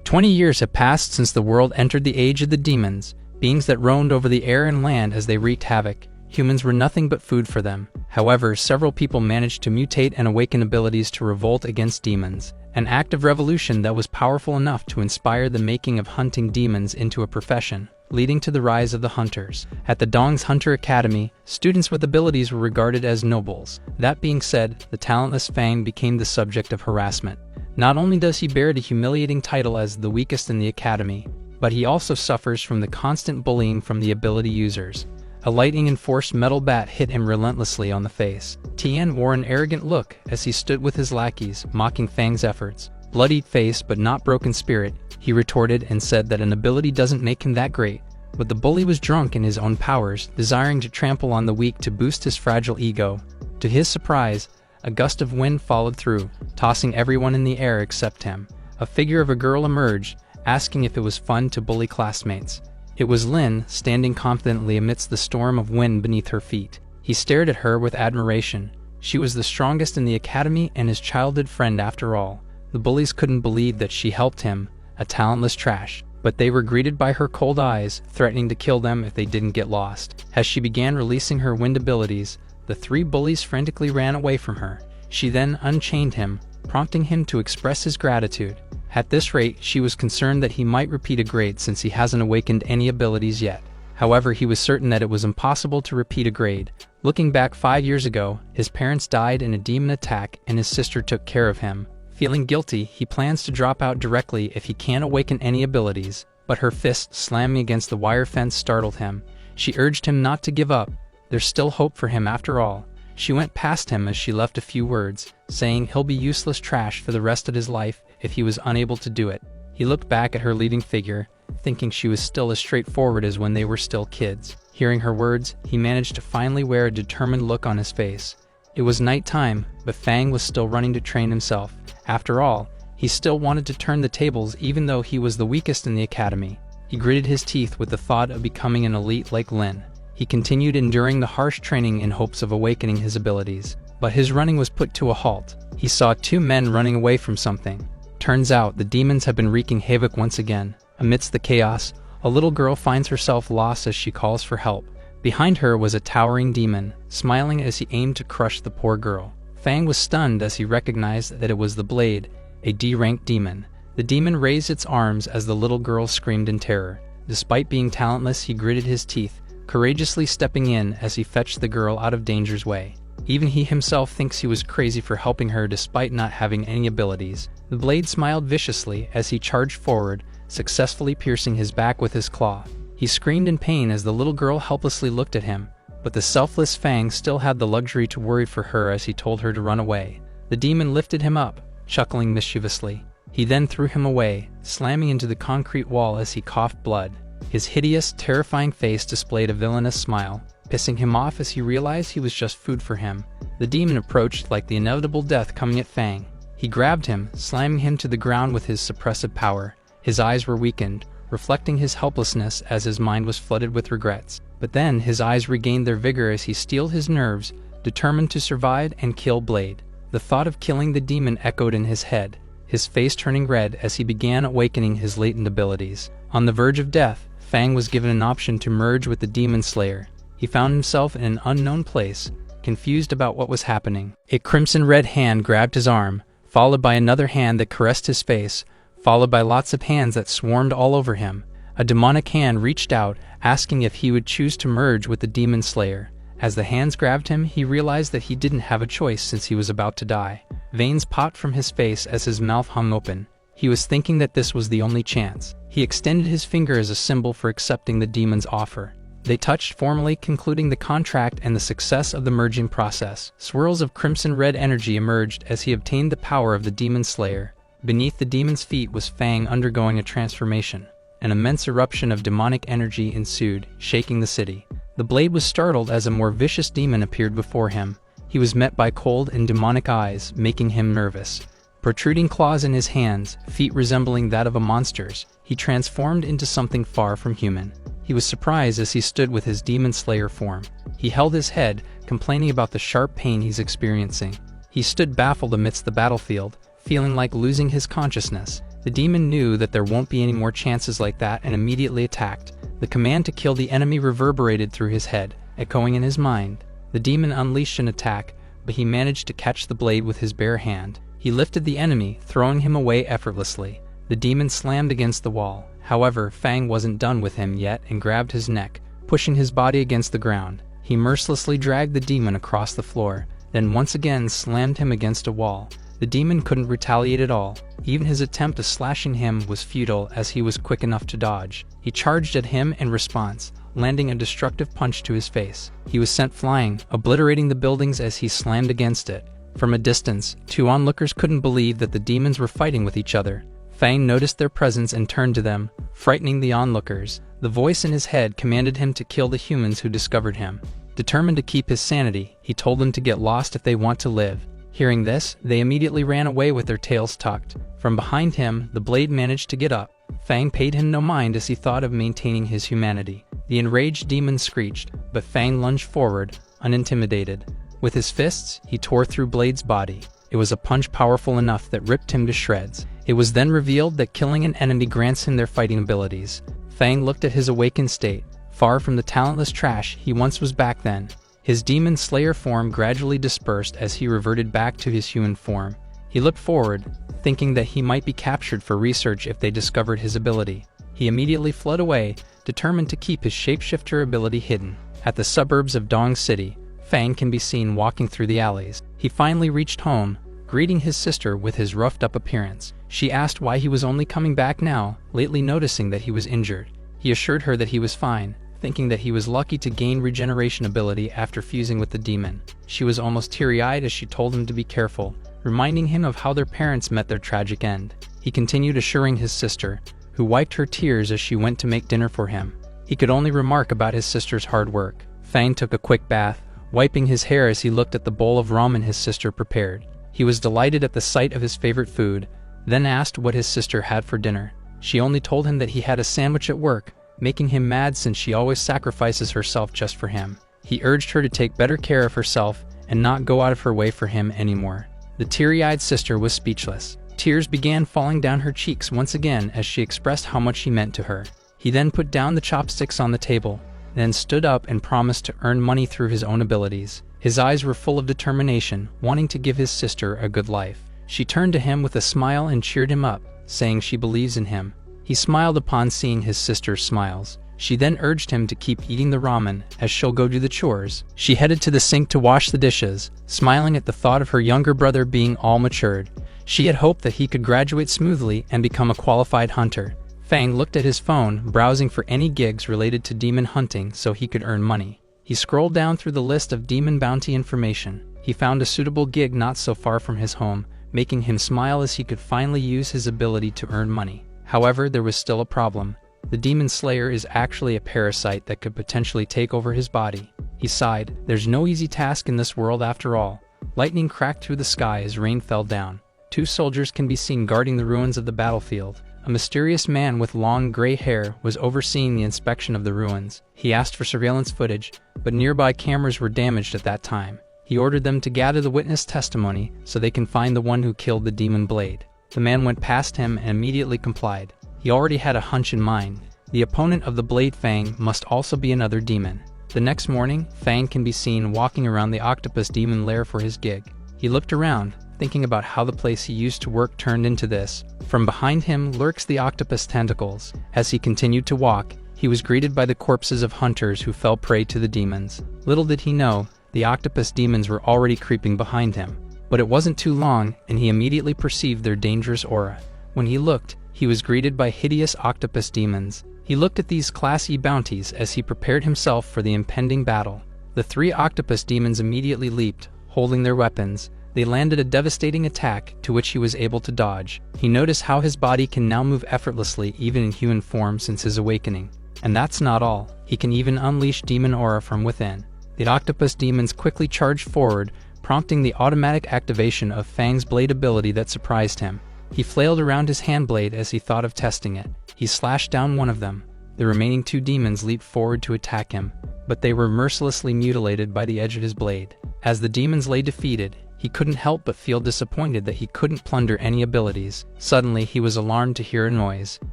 20 years have passed since the world entered the age of the demons, beings that roamed over the air and land as they wreaked havoc. Humans were nothing but food for them. However, several people managed to mutate and awaken abilities to revolt against demons, an act of revolution that was powerful enough to inspire the making of hunting demons into a profession, leading to the rise of the hunters. At the Dong's Hunter Academy, students with abilities were regarded as nobles. That being said, the talentless Fang became the subject of harassment. Not only does he bear the humiliating title as the weakest in the academy, but he also suffers from the constant bullying from the ability users. A lightning-enforced metal bat hit him relentlessly on the face. Tian wore an arrogant look as he stood with his lackeys, mocking Fang's efforts. Bloodied face but not broken spirit, he retorted and said that an ability doesn't make him that great. But the bully was drunk in his own powers, desiring to trample on the weak to boost his fragile ego. To his surprise, a gust of wind followed through, tossing everyone in the air except him. A figure of a girl emerged, asking if it was fun to bully classmates. It was Lin, standing confidently amidst the storm of wind beneath her feet. He stared at her with admiration. She was the strongest in the academy and his childhood friend after all. The bullies couldn't believe that she helped him, a talentless trash, but they were greeted by her cold eyes, threatening to kill them if they didn't get lost. As she began releasing her wind abilities, the three bullies frantically ran away from her. She then unchained him, prompting him to express his gratitude. At this rate, she was concerned that he might repeat a grade since he hasn't awakened any abilities yet. However, he was certain that it was impossible to repeat a grade. Looking back 5 years ago, his parents died in a demon attack and his sister took care of him. Feeling guilty, he plans to drop out directly if he can't awaken any abilities, but her fist slamming against the wire fence startled him. She urged him not to give up. There's still hope for him after all. She went past him as she left a few words, saying he'll be useless trash for the rest of his life if he was unable to do it. He looked back at her leading figure, thinking she was still as straightforward as when they were still kids. Hearing her words, he managed to finally wear a determined look on his face. It was night time, but Fang was still running to train himself. After all, he still wanted to turn the tables even though he was the weakest in the academy. He gritted his teeth with the thought of becoming an elite like Lin. He continued enduring the harsh training in hopes of awakening his abilities. But his running was put to a halt. He saw two men running away from something. Turns out the demons have been wreaking havoc once again. Amidst the chaos, a little girl finds herself lost as she calls for help. Behind her was a towering demon, smiling as he aimed to crush the poor girl. Fang was stunned as he recognized that it was the Blade, a D-ranked demon. The demon raised its arms as the little girl screamed in terror. Despite being talentless, he gritted his teeth, courageously stepping in as he fetched the girl out of danger's way. Even he himself thinks he was crazy for helping her despite not having any abilities. The Blade smiled viciously as he charged forward, successfully piercing his back with his claw. He screamed in pain as the little girl helplessly looked at him, but the selfless Fang still had the luxury to worry for her as he told her to run away. The demon lifted him up, chuckling mischievously. He then threw him away, slamming into the concrete wall as he coughed blood. His hideous, terrifying face displayed a villainous smile, pissing him off as he realized he was just food for him. The demon approached like the inevitable death coming at Fang. He grabbed him, slamming him to the ground with his suppressive power. His eyes were weakened, reflecting his helplessness as his mind was flooded with regrets. But then his eyes regained their vigor as he steeled his nerves, determined to survive and kill Blade. The thought of killing the demon echoed in his head, his face turning red as he began awakening his latent abilities. On the verge of death, Fang was given an option to merge with the Demon Slayer. He found himself in an unknown place, confused about what was happening. A crimson-red hand grabbed his arm, followed by another hand that caressed his face, followed by lots of hands that swarmed all over him. A demonic hand reached out, asking if he would choose to merge with the Demon Slayer. As the hands grabbed him, he realized that he didn't have a choice since he was about to die. Veins popped from his face as his mouth hung open. He was thinking that this was the only chance. He extended his finger as a symbol for accepting the demon's offer. They touched formally, concluding the contract and the success of the merging process. Swirls of crimson-red energy emerged as he obtained the power of the Demon Slayer. Beneath the demon's feet was Fang undergoing a transformation. An immense eruption of demonic energy ensued, shaking the city. The Blade was startled as a more vicious demon appeared before him. He was met by cold and demonic eyes, making him nervous. Protruding claws in his hands, feet resembling that of a monster's, he transformed into something far from human. He was surprised as he stood with his Demon Slayer form. He held his head, complaining about the sharp pain he's experiencing. He stood baffled amidst the battlefield, feeling like losing his consciousness. The demon knew that there won't be any more chances like that and immediately attacked. The command to kill the enemy reverberated through his head, echoing in his mind. The demon unleashed an attack, but he managed to catch the blade with his bare hand. He lifted the enemy, throwing him away effortlessly. The demon slammed against the wall. However, Fang wasn't done with him yet and grabbed his neck, pushing his body against the ground. He mercilessly dragged the demon across the floor, then once again slammed him against a wall. The demon couldn't retaliate at all. Even his attempt at slashing him was futile as he was quick enough to dodge. He charged at him in response, landing a destructive punch to his face. He was sent flying, obliterating the buildings as he slammed against it. From a distance, two onlookers couldn't believe that the demons were fighting with each other. Fang noticed their presence and turned to them, frightening the onlookers. The voice in his head commanded him to kill the humans who discovered him. Determined to keep his sanity, he told them to get lost if they want to live. Hearing this, they immediately ran away with their tails tucked. From behind him, the blade managed to get up. Fang paid him no mind as he thought of maintaining his humanity. The enraged demon screeched, but Fang lunged forward, unintimidated. With his fists, he tore through Blade's body. It was a punch powerful enough that ripped him to shreds. It was then revealed that killing an enemy grants him their fighting abilities. Fang looked at his awakened state, far from the talentless trash he once was back then. His demon slayer form gradually dispersed as he reverted back to his human form. He looked forward, thinking that he might be captured for research if they discovered his ability. He immediately fled away, determined to keep his shapeshifter ability hidden. At the suburbs of Dong City, Fang can be seen walking through the alleys. He finally reached home, greeting his sister with his roughed-up appearance. She asked why he was only coming back now, lately noticing that he was injured. He assured her that he was fine, thinking that he was lucky to gain regeneration ability after fusing with the demon. She was almost teary-eyed as she told him to be careful, reminding him of how their parents met their tragic end. He continued assuring his sister, who wiped her tears as she went to make dinner for him. He could only remark about his sister's hard work. Fang took a quick bath, wiping his hair as he looked at the bowl of ramen his sister prepared. He was delighted at the sight of his favorite food, then asked what his sister had for dinner. She only told him that he had a sandwich at work, making him mad since she always sacrifices herself just for him. He urged her to take better care of herself and not go out of her way for him anymore. The teary-eyed sister was speechless. Tears began falling down her cheeks once again as she expressed how much he meant to her. He then put down the chopsticks on the table, then stood up and promised to earn money through his own abilities. His eyes were full of determination, wanting to give his sister a good life. She turned to him with a smile and cheered him up, saying she believes in him. He smiled upon seeing his sister's smiles. She then urged him to keep eating the ramen, as she'll go do the chores. She headed to the sink to wash the dishes, smiling at the thought of her younger brother being all matured. She had hoped that he could graduate smoothly and become a qualified hunter. Fang looked at his phone, browsing for any gigs related to demon hunting so he could earn money. He scrolled down through the list of demon bounty information. He found a suitable gig not so far from his home, making him smile as he could finally use his ability to earn money. However, there was still a problem. The demon slayer is actually a parasite that could potentially take over his body. He sighed. There's no easy task in this world after all. Lightning cracked through the sky as rain fell down. Two soldiers can be seen guarding the ruins of the battlefield. A mysterious man with long gray hair was overseeing the inspection of the ruins. He asked for surveillance footage, but nearby cameras were damaged at that time. He ordered them to gather the witness testimony so they can find the one who killed the demon blade. The man went past him and immediately complied. He already had a hunch in mind. The opponent of the blade Fang must also be another demon. The next morning, Fang can be seen walking around the octopus demon lair for his gig. He looked around, thinking about how the place he used to work turned into this. From behind him lurks the octopus tentacles. As he continued to walk, he was greeted by the corpses of hunters who fell prey to the demons. Little did he know, the octopus demons were already creeping behind him. But it wasn't too long, and he immediately perceived their dangerous aura. When he looked, he was greeted by hideous octopus demons. He looked at these classy bounties as he prepared himself for the impending battle. The three octopus demons immediately leaped, holding their weapons. They landed a devastating attack, to which he was able to dodge. He noticed how his body can now move effortlessly even in human form since his awakening. And that's not all. He can even unleash demon aura from within. The octopus demons quickly charged forward, prompting the automatic activation of Fang's blade ability that surprised him. He flailed around his hand blade as he thought of testing it. He slashed down one of them. The remaining two demons leaped forward to attack him, but they were mercilessly mutilated by the edge of his blade. As the demons lay defeated, He couldn't help but feel disappointed that he couldn't plunder any abilities. Suddenly, he was alarmed to hear a noise.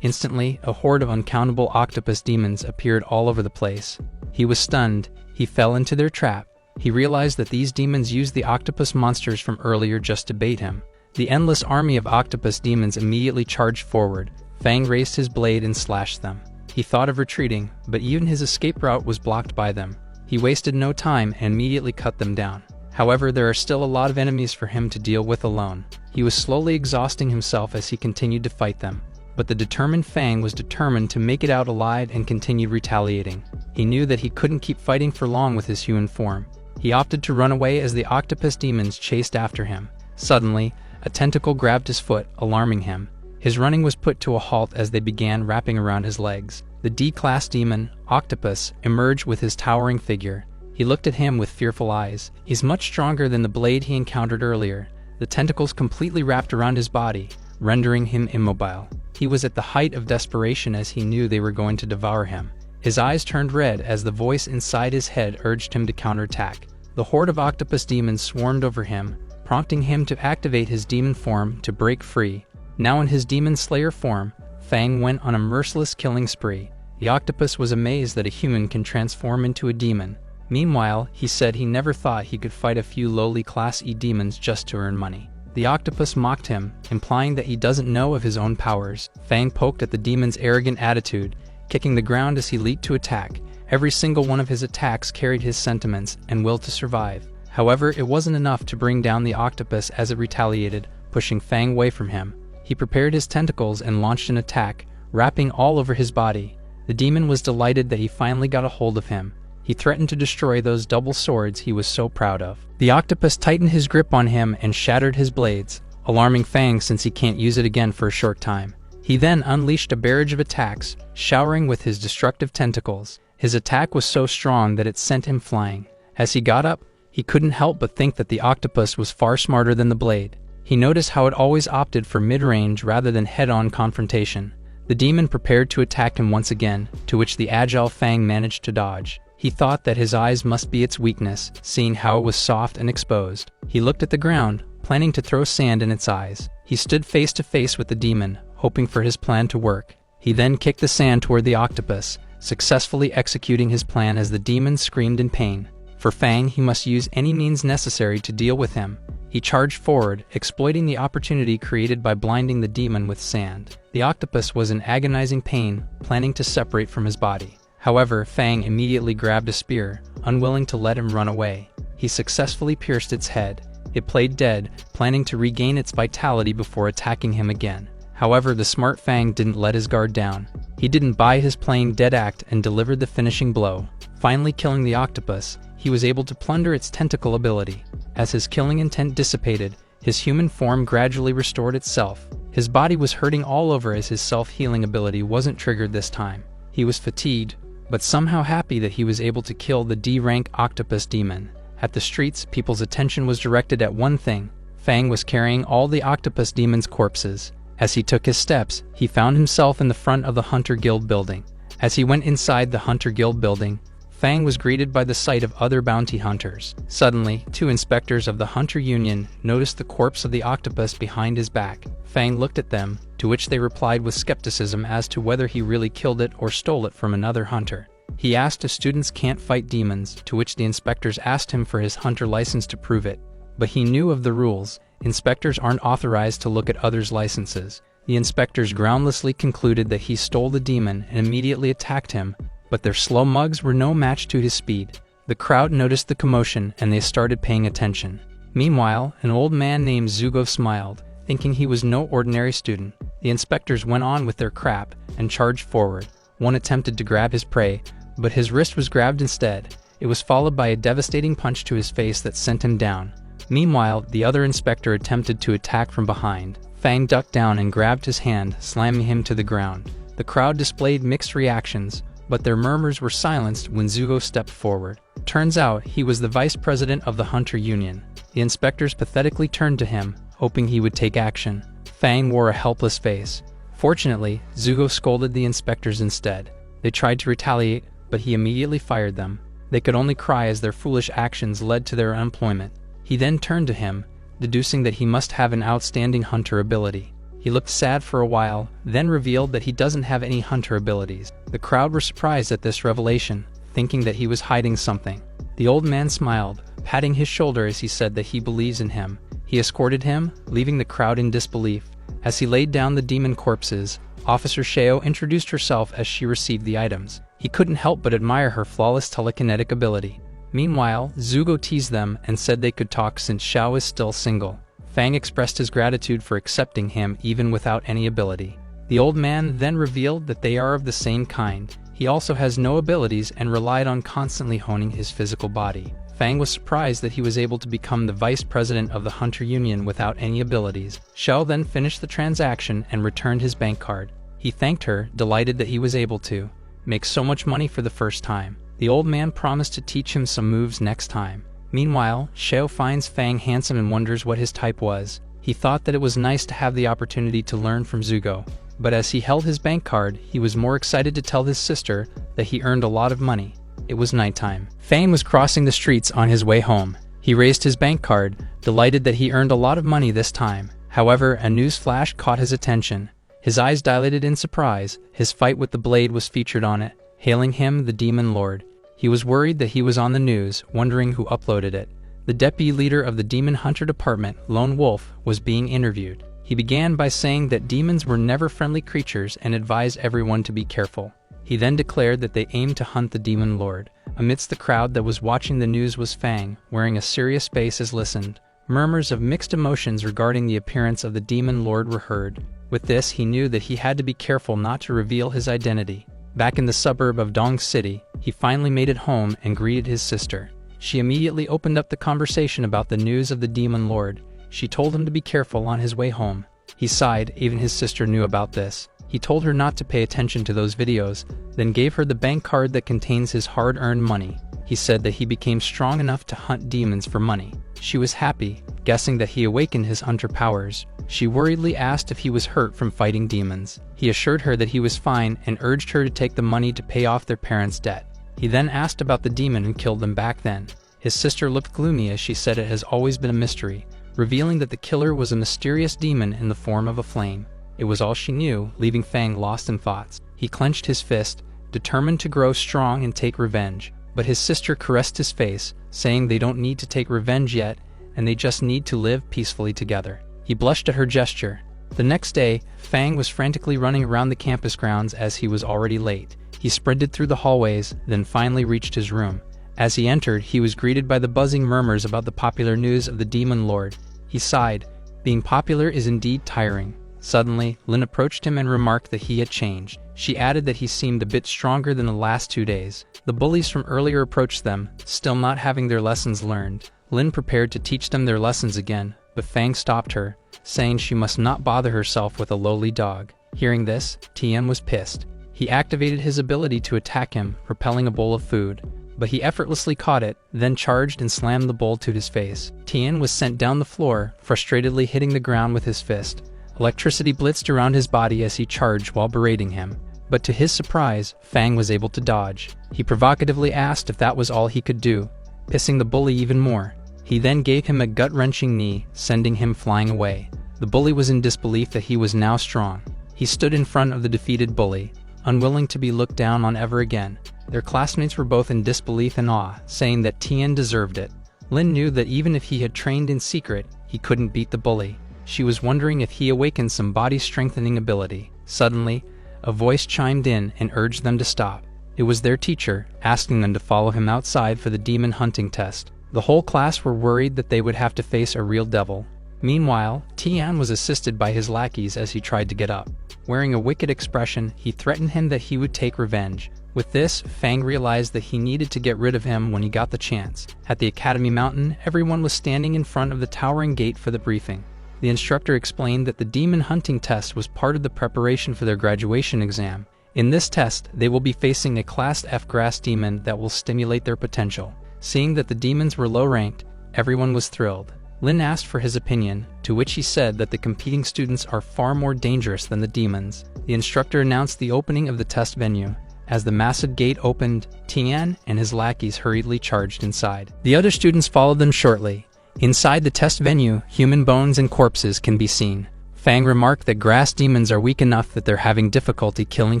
Instantly, a horde of uncountable octopus demons appeared all over the place. He was stunned. He fell into their trap. He realized that these demons used the octopus monsters from earlier just to bait him. The endless army of octopus demons immediately charged forward. Fang raised his blade and slashed them. He thought of retreating, but even his escape route was blocked by them. He wasted no time and immediately cut them down. However, there are still a lot of enemies for him to deal with alone. He was slowly exhausting himself as he continued to fight them. But the determined Fang was determined to make it out alive and continued retaliating. He knew that he couldn't keep fighting for long with his human form. He opted to run away as the octopus demons chased after him. Suddenly, a tentacle grabbed his foot, alarming him. His running was put to a halt as they began wrapping around his legs. The D-class demon, Octopus, emerged with his towering figure. He looked at him with fearful eyes. He's much stronger than the blade he encountered earlier. The tentacles completely wrapped around his body, rendering him immobile. He was at the height of desperation as he knew they were going to devour him. His eyes turned red as the voice inside his head urged him to counterattack. The horde of octopus demons swarmed over him, prompting him to activate his demon form to break free. Now in his demon slayer form, Fang went on a merciless killing spree. The octopus was amazed that a human can transform into a demon. Meanwhile, he said he never thought he could fight a few lowly Class E demons just to earn money. The octopus mocked him, implying that he doesn't know of his own powers. Fang poked at the demon's arrogant attitude, kicking the ground as he leaped to attack. Every single one of his attacks carried his sentiments and will to survive. However, it wasn't enough to bring down the octopus as it retaliated, pushing Fang away from him. He prepared his tentacles and launched an attack, wrapping all over his body. The demon was delighted that he finally got a hold of him. He threatened to destroy those double swords he was so proud of. The octopus tightened his grip on him and shattered his blades, alarming Fang since he can't use it again for a short time. He then unleashed a barrage of attacks, showering with his destructive tentacles. His attack was so strong that it sent him flying. As he got up, he couldn't help but think that the octopus was far smarter than the blade. He noticed how it always opted for mid-range rather than head-on confrontation. The demon prepared to attack him once again, to which the agile Fang managed to dodge. He thought that his eyes must be its weakness, seeing how it was soft and exposed. He looked at the ground, planning to throw sand in its eyes. He stood face to face with the demon, hoping for his plan to work. He then kicked the sand toward the octopus, successfully executing his plan as the demon screamed in pain. For Fang, he must use any means necessary to deal with him. He charged forward, exploiting the opportunity created by blinding the demon with sand. The octopus was in agonizing pain, planning to separate from his body. However, Fang immediately grabbed a spear, unwilling to let him run away. He successfully pierced its head. It played dead, planning to regain its vitality before attacking him again. However, the smart Fang didn't let his guard down. He didn't buy his playing dead act and delivered the finishing blow. Finally killing the octopus, he was able to plunder its tentacle ability. As his killing intent dissipated, his human form gradually restored itself. His body was hurting all over as his self-healing ability wasn't triggered this time. He was fatigued, but somehow happy that he was able to kill the D-rank octopus demon. At the streets, people's attention was directed at one thing. Fang was carrying all the octopus demon's corpses. As he took his steps, he found himself in the front of the Hunter Guild building. As he went inside the Hunter Guild building, Fang was greeted by the sight of other bounty hunters. Suddenly, 2 inspectors of the Hunter Union noticed the corpse of the octopus behind his back. Fang looked at them, to which they replied with skepticism as to whether he really killed it or stole it from another hunter. He asked if students can't fight demons, to which the inspectors asked him for his hunter license to prove it. But he knew of the rules. Inspectors aren't authorized to look at others' licenses. The inspectors groundlessly concluded that he stole the demon and immediately attacked him, but their slow mugs were no match to his speed. The crowd noticed the commotion and they started paying attention. Meanwhile, an old man named Zugo smiled, thinking he was no ordinary student. The inspectors went on with their crap and charged forward. One attempted to grab his prey, but his wrist was grabbed instead. It was followed by a devastating punch to his face that sent him down. Meanwhile, the other inspector attempted to attack from behind. Fang ducked down and grabbed his hand, slamming him to the ground. The crowd displayed mixed reactions, but their murmurs were silenced when Zugo stepped forward. Turns out, he was the vice president of the Hunter Union. The inspectors pathetically turned to him, hoping he would take action. Fang wore a helpless face. Fortunately, Zugo scolded the inspectors instead. They tried to retaliate, but he immediately fired them. They could only cry as their foolish actions led to their unemployment. He then turned to him, deducing that he must have an outstanding hunter ability. He looked sad for a while, then revealed that he doesn't have any hunter abilities. The crowd were surprised at this revelation, thinking that he was hiding something. The old man smiled, patting his shoulder as he said that he believes in him. He escorted him, leaving the crowd in disbelief. As he laid down the demon corpses, Officer Sheo introduced herself as she received the items. He couldn't help but admire her flawless telekinetic ability. Meanwhile, Zugo teased them and said they could talk since Xiao is still single. Fang expressed his gratitude for accepting him even without any ability. The old man then revealed that they are of the same kind. He also has no abilities and relied on constantly honing his physical body. Fang was surprised that he was able to become the vice president of the Hunter Union without any abilities. Xiao then finished the transaction and returned his bank card. He thanked her, delighted that he was able to make so much money for the first time. The old man promised to teach him some moves next time. Meanwhile, Xiao finds Fang handsome and wonders what his type was. He thought that it was nice to have the opportunity to learn from Zugo, but as he held his bank card, he was more excited to tell his sister that he earned a lot of money. It was nighttime. Fang was crossing the streets on his way home. He raised his bank card, delighted that he earned a lot of money this time. However, a news flash caught his attention. His eyes dilated in surprise. His fight with the blade was featured on it, hailing him the Demon Lord. He was worried that he was on the news, wondering who uploaded it. The deputy leader of the Demon Hunter Department, Lone Wolf, was being interviewed. He began by saying that demons were never friendly creatures and advised everyone to be careful. He then declared that they aimed to hunt the Demon Lord. Amidst the crowd that was watching the news was Fang, wearing a serious face as listened. Murmurs of mixed emotions regarding the appearance of the Demon Lord were heard. With this, he knew that he had to be careful not to reveal his identity. Back in the suburb of Dong City, he finally made it home and greeted his sister. She immediately opened up the conversation about the news of the Demon Lord. She told him to be careful on his way home. He sighed, even his sister knew about this. He told her not to pay attention to those videos, then gave her the bank card that contains his hard-earned money. He said that he became strong enough to hunt demons for money. She was happy, guessing that he awakened his hunter powers. She worriedly asked if he was hurt from fighting demons. He assured her that he was fine and urged her to take the money to pay off their parents' debt. He then asked about the demon who killed them back then. His sister looked gloomy as she said it has always been a mystery, revealing that the killer was a mysterious demon in the form of a flame. It was all she knew, leaving Fang lost in thoughts. He clenched his fist, determined to grow strong and take revenge. But his sister caressed his face, saying they don't need to take revenge yet, and they just need to live peacefully together. He blushed at her gesture. The next day, Fang was frantically running around the campus grounds as he was already late. He sprinted through the hallways, then finally reached his room. As he entered, he was greeted by the buzzing murmurs about the popular news of the Demon Lord. He sighed. Being popular is indeed tiring. Suddenly, Lin approached him and remarked that he had changed. She added that he seemed a bit stronger than the last 2 days. The bullies from earlier approached them, still not having their lessons learned. Lin prepared to teach them their lessons again, but Fang stopped her, saying she must not bother herself with a lowly dog. Hearing this, Tien was pissed. He activated his ability to attack him, propelling a bowl of food. But he effortlessly caught it, then charged and slammed the bowl to his face. Tien was sent down the floor, frustratedly hitting the ground with his fist. Electricity blitzed around his body as he charged while berating him. But to his surprise, Fang was able to dodge. He provocatively asked if that was all he could do, pissing the bully even more. He then gave him a gut-wrenching knee, sending him flying away. The bully was in disbelief that he was now strong. He stood in front of the defeated bully, unwilling to be looked down on ever again. Their classmates were both in disbelief and awe, saying that Tien deserved it. Lin knew that even if he had trained in secret, he couldn't beat the bully. She was wondering if he awakened some body-strengthening ability. Suddenly, a voice chimed in and urged them to stop. It was their teacher, asking them to follow him outside for the demon hunting test. The whole class were worried that they would have to face a real devil. Meanwhile, Tian was assisted by his lackeys as he tried to get up. Wearing a wicked expression, he threatened him that he would take revenge. With this, Fang realized that he needed to get rid of him when he got the chance. At the Academy Mountain, everyone was standing in front of the towering gate for the briefing. The instructor explained that the demon hunting test was part of the preparation for their graduation exam. In this test, they will be facing a Class F grass demon that will stimulate their potential. Seeing that the demons were low-ranked, everyone was thrilled. Lin asked for his opinion, to which he said that the competing students are far more dangerous than the demons. The instructor announced the opening of the test venue. As the massive gate opened, Tian and his lackeys hurriedly charged inside. The other students followed them shortly. Inside the test venue, human bones and corpses can be seen. Fang remarked that grass demons are weak enough that they're having difficulty killing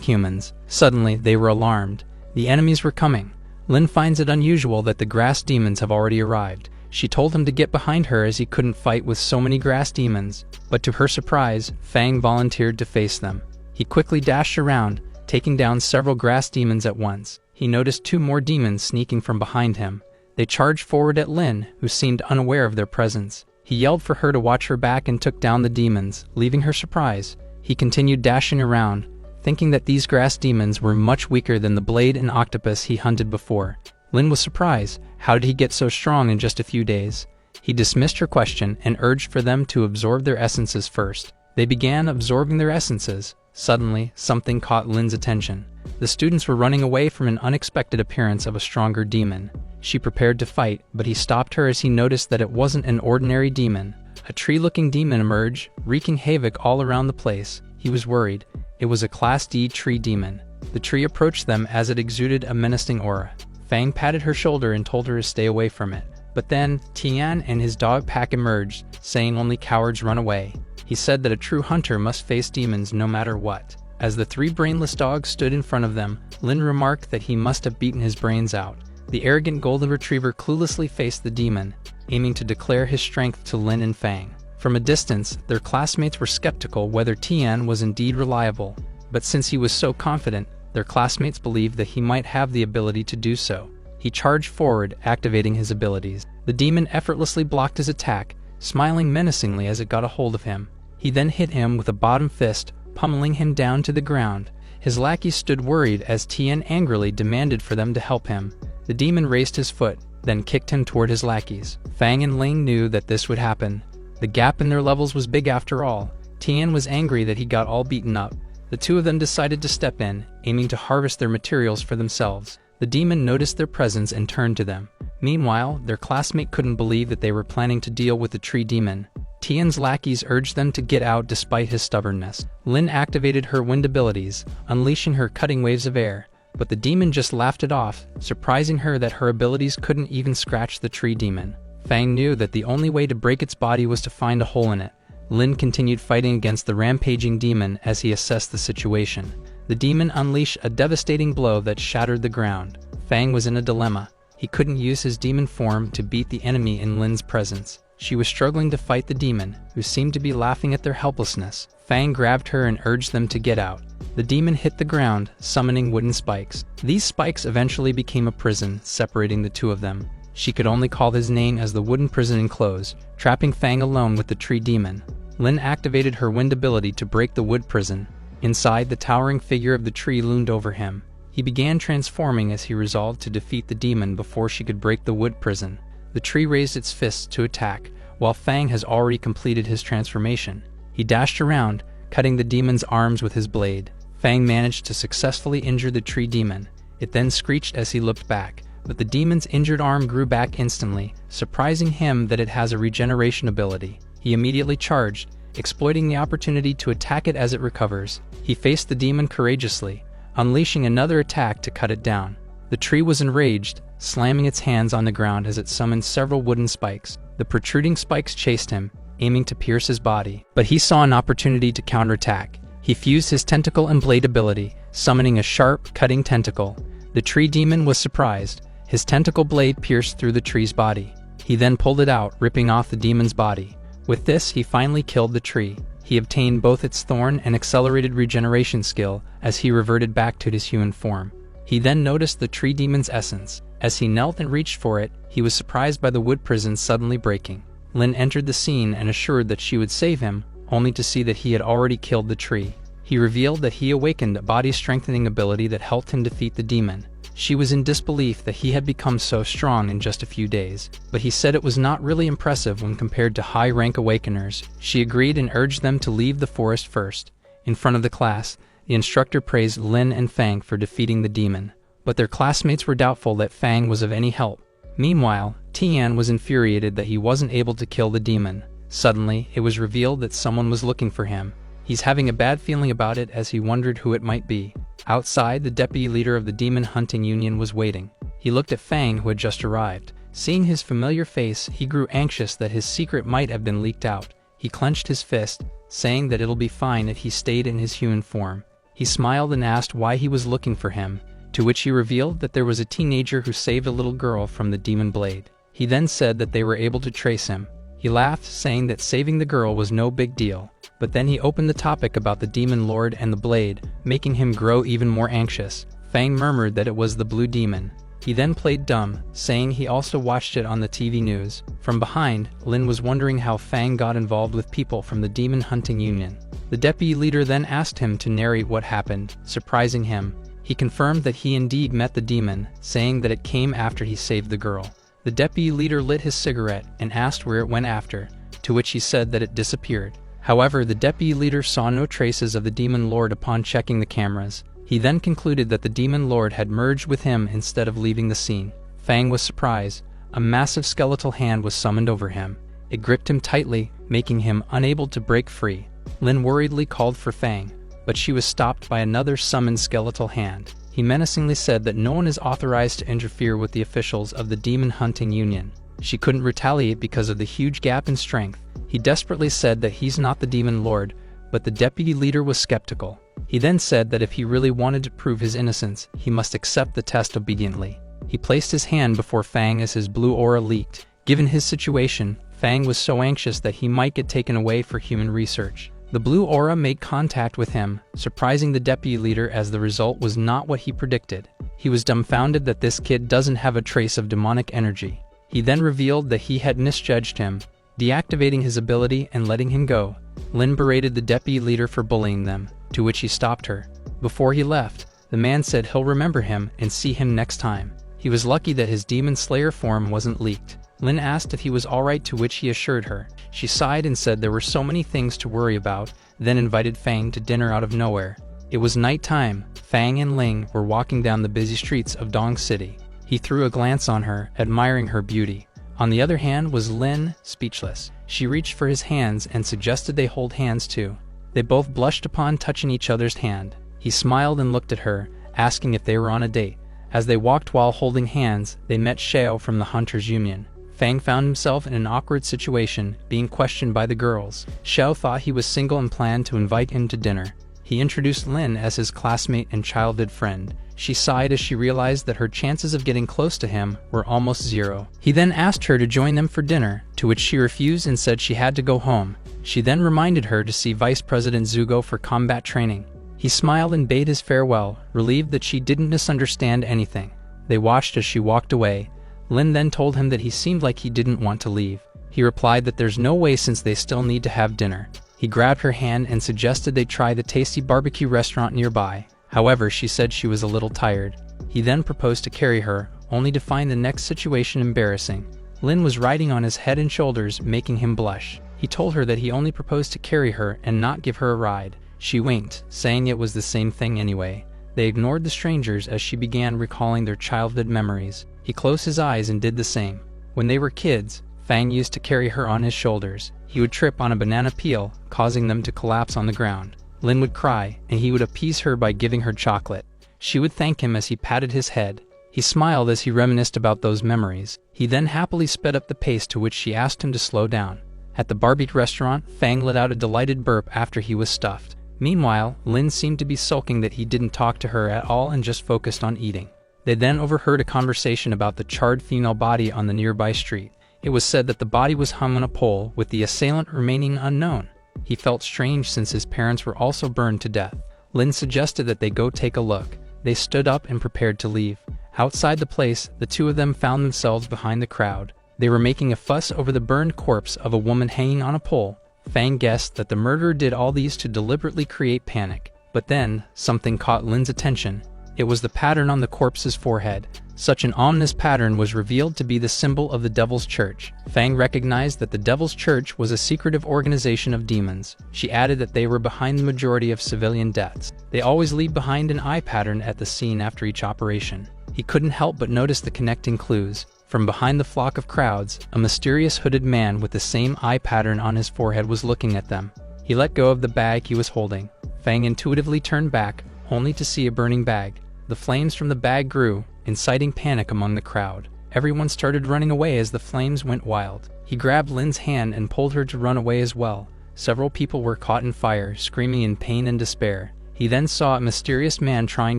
humans. Suddenly, they were alarmed. The enemies were coming. Lin finds it unusual that the grass demons have already arrived. She told him to get behind her as he couldn't fight with so many grass demons, but to her surprise, Fang volunteered to face them. He quickly dashed around, taking down several grass demons at once. He noticed 2 more demons sneaking from behind him. They charged forward at Lin, who seemed unaware of their presence. He yelled for her to watch her back and took down the demons, leaving her surprised. He continued dashing around, thinking that these grass demons were much weaker than the blade and octopus he hunted before. Lin was surprised. How did he get so strong in just a few days? He dismissed her question and urged for them to absorb their essences first. They began absorbing their essences. Suddenly, something caught Lin's attention. The students were running away from an unexpected appearance of a stronger demon. She prepared to fight, but he stopped her as he noticed that it wasn't an ordinary demon. A tree-looking demon emerged, wreaking havoc all around the place. He was worried. It was a Class D tree demon. The tree approached them as it exuded a menacing aura. Fang patted her shoulder and told her to stay away from it. But then, Tian and his dog pack emerged, saying only cowards run away. He said that a true hunter must face demons no matter what. As the 3 brainless dogs stood in front of them, Lin remarked that he must have beaten his brains out. The arrogant golden retriever cluelessly faced the demon, aiming to declare his strength to Lin and Fang. From a distance, their classmates were skeptical whether Tian was indeed reliable, but since he was so confident, their classmates believed that he might have the ability to do so. He charged forward, activating his abilities. The demon effortlessly blocked his attack, smiling menacingly as it got a hold of him. He then hit him with a bottom fist, pummeling him down to the ground. His lackeys stood worried as Tian angrily demanded for them to help him. The demon raised his foot, then kicked him toward his lackeys. Fang and Ling knew that this would happen. The gap in their levels was big after all. Tian was angry that he got all beaten up. The 2 of them decided to step in, aiming to harvest their materials for themselves. The demon noticed their presence and turned to them. Meanwhile, their classmate couldn't believe that they were planning to deal with the tree demon. Tian's lackeys urged them to get out despite his stubbornness. Lin activated her wind abilities, unleashing her cutting waves of air, but the demon just laughed it off, surprising her that her abilities couldn't even scratch the tree demon. Fang knew that the only way to break its body was to find a hole in it. Lin continued fighting against the rampaging demon as he assessed the situation. The demon unleashed a devastating blow that shattered the ground. Fang was in a dilemma. He couldn't use his demon form to beat the enemy in Lin's presence. She was struggling to fight the demon, who seemed to be laughing at their helplessness. Fang grabbed her and urged them to get out. The demon hit the ground, summoning wooden spikes. These spikes eventually became a prison, separating the 2 of them. She could only call his name as the wooden prison enclosed, trapping Fang alone with the tree demon. Lin activated her wind ability to break the wood prison. Inside, the towering figure of the tree loomed over him. He began transforming as he resolved to defeat the demon before she could break the wood prison. The tree raised its fists to attack, while Fang has already completed his transformation. He dashed around, cutting the demon's arms with his blade. Fang managed to successfully injure the tree demon. It then screeched as he looked back, but the demon's injured arm grew back instantly, surprising him that it has a regeneration ability. He immediately charged, exploiting the opportunity to attack it as it recovers. He faced the demon courageously, unleashing another attack to cut it down. The tree was enraged, slamming its hands on the ground as it summoned several wooden spikes. The protruding spikes chased him, aiming to pierce his body, but he saw an opportunity to counterattack. He fused his tentacle and blade ability, summoning a sharp, cutting tentacle. The tree demon was surprised. His tentacle blade pierced through the tree's body. He then pulled it out, ripping off the demon's body. With this, he finally killed the tree. He obtained both its thorn and accelerated regeneration skill as he reverted back to his human form. He then noticed the tree demon's essence. As he knelt and reached for it, he was surprised by the wood prison suddenly breaking. Lin entered the scene and assured that she would save him, only to see that he had already killed the tree. He revealed that he awakened a body-strengthening ability that helped him defeat the demon. She was in disbelief that he had become so strong in just a few days, but he said it was not really impressive when compared to high-rank awakeners. She agreed and urged them to leave the forest first. In front of the class, the instructor praised Lin and Fang for defeating the demon, but their classmates were doubtful that Fang was of any help. Meanwhile, Tian was infuriated that he wasn't able to kill the demon. Suddenly, it was revealed that someone was looking for him. He's having a bad feeling about it as he wondered who it might be. Outside, the deputy leader of the demon hunting union was waiting. He looked at Fang, who had just arrived. Seeing his familiar face, he grew anxious that his secret might have been leaked out. He clenched his fist, saying that it'll be fine if he stayed in his human form. He smiled and asked why he was looking for him, to which he revealed that there was a teenager who saved a little girl from the demon blade. He then said that they were able to trace him. He laughed, saying that saving the girl was no big deal, but then he opened the topic about the demon lord and the blade, making him grow even more anxious. Fang murmured that it was the blue demon. He then played dumb, saying he also watched it on the TV news. From behind, Lin was wondering how Fang got involved with people from the demon hunting union. The deputy leader then asked him to narrate what happened, surprising him. He confirmed that he indeed met the demon, saying that it came after he saved the girl. The deputy leader lit his cigarette and asked where it went after, to which he said that it disappeared. However, the deputy leader saw no traces of the demon lord upon checking the cameras. He then concluded that the demon lord had merged with him instead of leaving the scene. Fang was surprised. A massive skeletal hand was summoned over him. It gripped him tightly, making him unable to break free. Lin worriedly called for Fang, but she was stopped by another summoned skeletal hand. He menacingly said that no one is authorized to interfere with the officials of the demon hunting union. She couldn't retaliate because of the huge gap in strength. He desperately said that he's not the demon lord, but the deputy leader was skeptical. He then said that if he really wanted to prove his innocence, he must accept the test obediently. He placed his hand before Fang as his blue aura leaked. Given his situation, Fang was so anxious that he might get taken away for human research. The blue aura made contact with him, surprising the deputy leader as the result was not what he predicted. He was dumbfounded that this kid doesn't have a trace of demonic energy. He then revealed that he had misjudged him, deactivating his ability and letting him go. Lin berated the deputy leader for bullying them, to which he stopped her. Before he left, the man said he'll remember him and see him next time. He was lucky that his demon slayer form wasn't leaked. Lin asked if he was alright, to which he assured her. She sighed and said there were so many things to worry about, then invited Fang to dinner out of nowhere. It was night time. Fang and Ling were walking down the busy streets of Dong City. He threw a glance on her, admiring her beauty. On the other hand was Lin, speechless. She reached for his hands and suggested they hold hands too. They both blushed upon touching each other's hand. He smiled and looked at her, asking if they were on a date. As they walked while holding hands, they met Xiao from the Hunters Union. Fang found himself in an awkward situation, being questioned by the girls. Xiao thought he was single and planned to invite him to dinner. He introduced Lin as his classmate and childhood friend. She sighed as she realized that her chances of getting close to him were almost zero. He then asked her to join them for dinner, to which she refused and said she had to go home. She then reminded her to see Vice President Zugo for combat training. He smiled and bade his farewell, relieved that she didn't misunderstand anything. They watched as she walked away. Lin then told him that he seemed like he didn't want to leave. He replied that there's no way since they still need to have dinner. He grabbed her hand and suggested they try the tasty barbecue restaurant nearby. However, she said she was a little tired. He then proposed to carry her, only to find the next situation embarrassing. Lin was riding on his head and shoulders, making him blush. He told her that he only proposed to carry her and not give her a ride. She winked, saying it was the same thing anyway. They ignored the strangers as she began recalling their childhood memories. He closed his eyes and did the same. When they were kids, Fang used to carry her on his shoulders. He would trip on a banana peel, causing them to collapse on the ground. Lin would cry, and he would appease her by giving her chocolate. She would thank him as he patted his head. He smiled as he reminisced about those memories. He then happily sped up the pace, to which she asked him to slow down. At the barbecue restaurant, Fang let out a delighted burp after he was stuffed. Meanwhile, Lin seemed to be sulking that he didn't talk to her at all and just focused on eating. They then overheard a conversation about the charred female body on the nearby street. It was said that the body was hung on a pole, with the assailant remaining unknown. He felt strange since his parents were also burned to death. Lin suggested that they go take a look. They stood up and prepared to leave. Outside the place, the two of them found themselves behind the crowd. They were making a fuss over the burned corpse of a woman hanging on a pole. Fang guessed that the murderer did all these to deliberately create panic. But then, something caught Lin's attention. It was the pattern on the corpse's forehead. Such an ominous pattern was revealed to be the symbol of the Devil's Church. Fang recognized that the Devil's Church was a secretive organization of demons. She added that they were behind the majority of civilian deaths. They always leave behind an eye pattern at the scene after each operation. He couldn't help but notice the connecting clues. From behind the flock of crowds, a mysterious hooded man with the same eye pattern on his forehead was looking at them. He let go of the bag he was holding. Fang intuitively turned back, only to see a burning bag. The flames from the bag grew, inciting panic among the crowd. Everyone started running away as the flames went wild. He grabbed Lin's hand and pulled her to run away as well. Several people were caught in fire, screaming in pain and despair. He then saw a mysterious man trying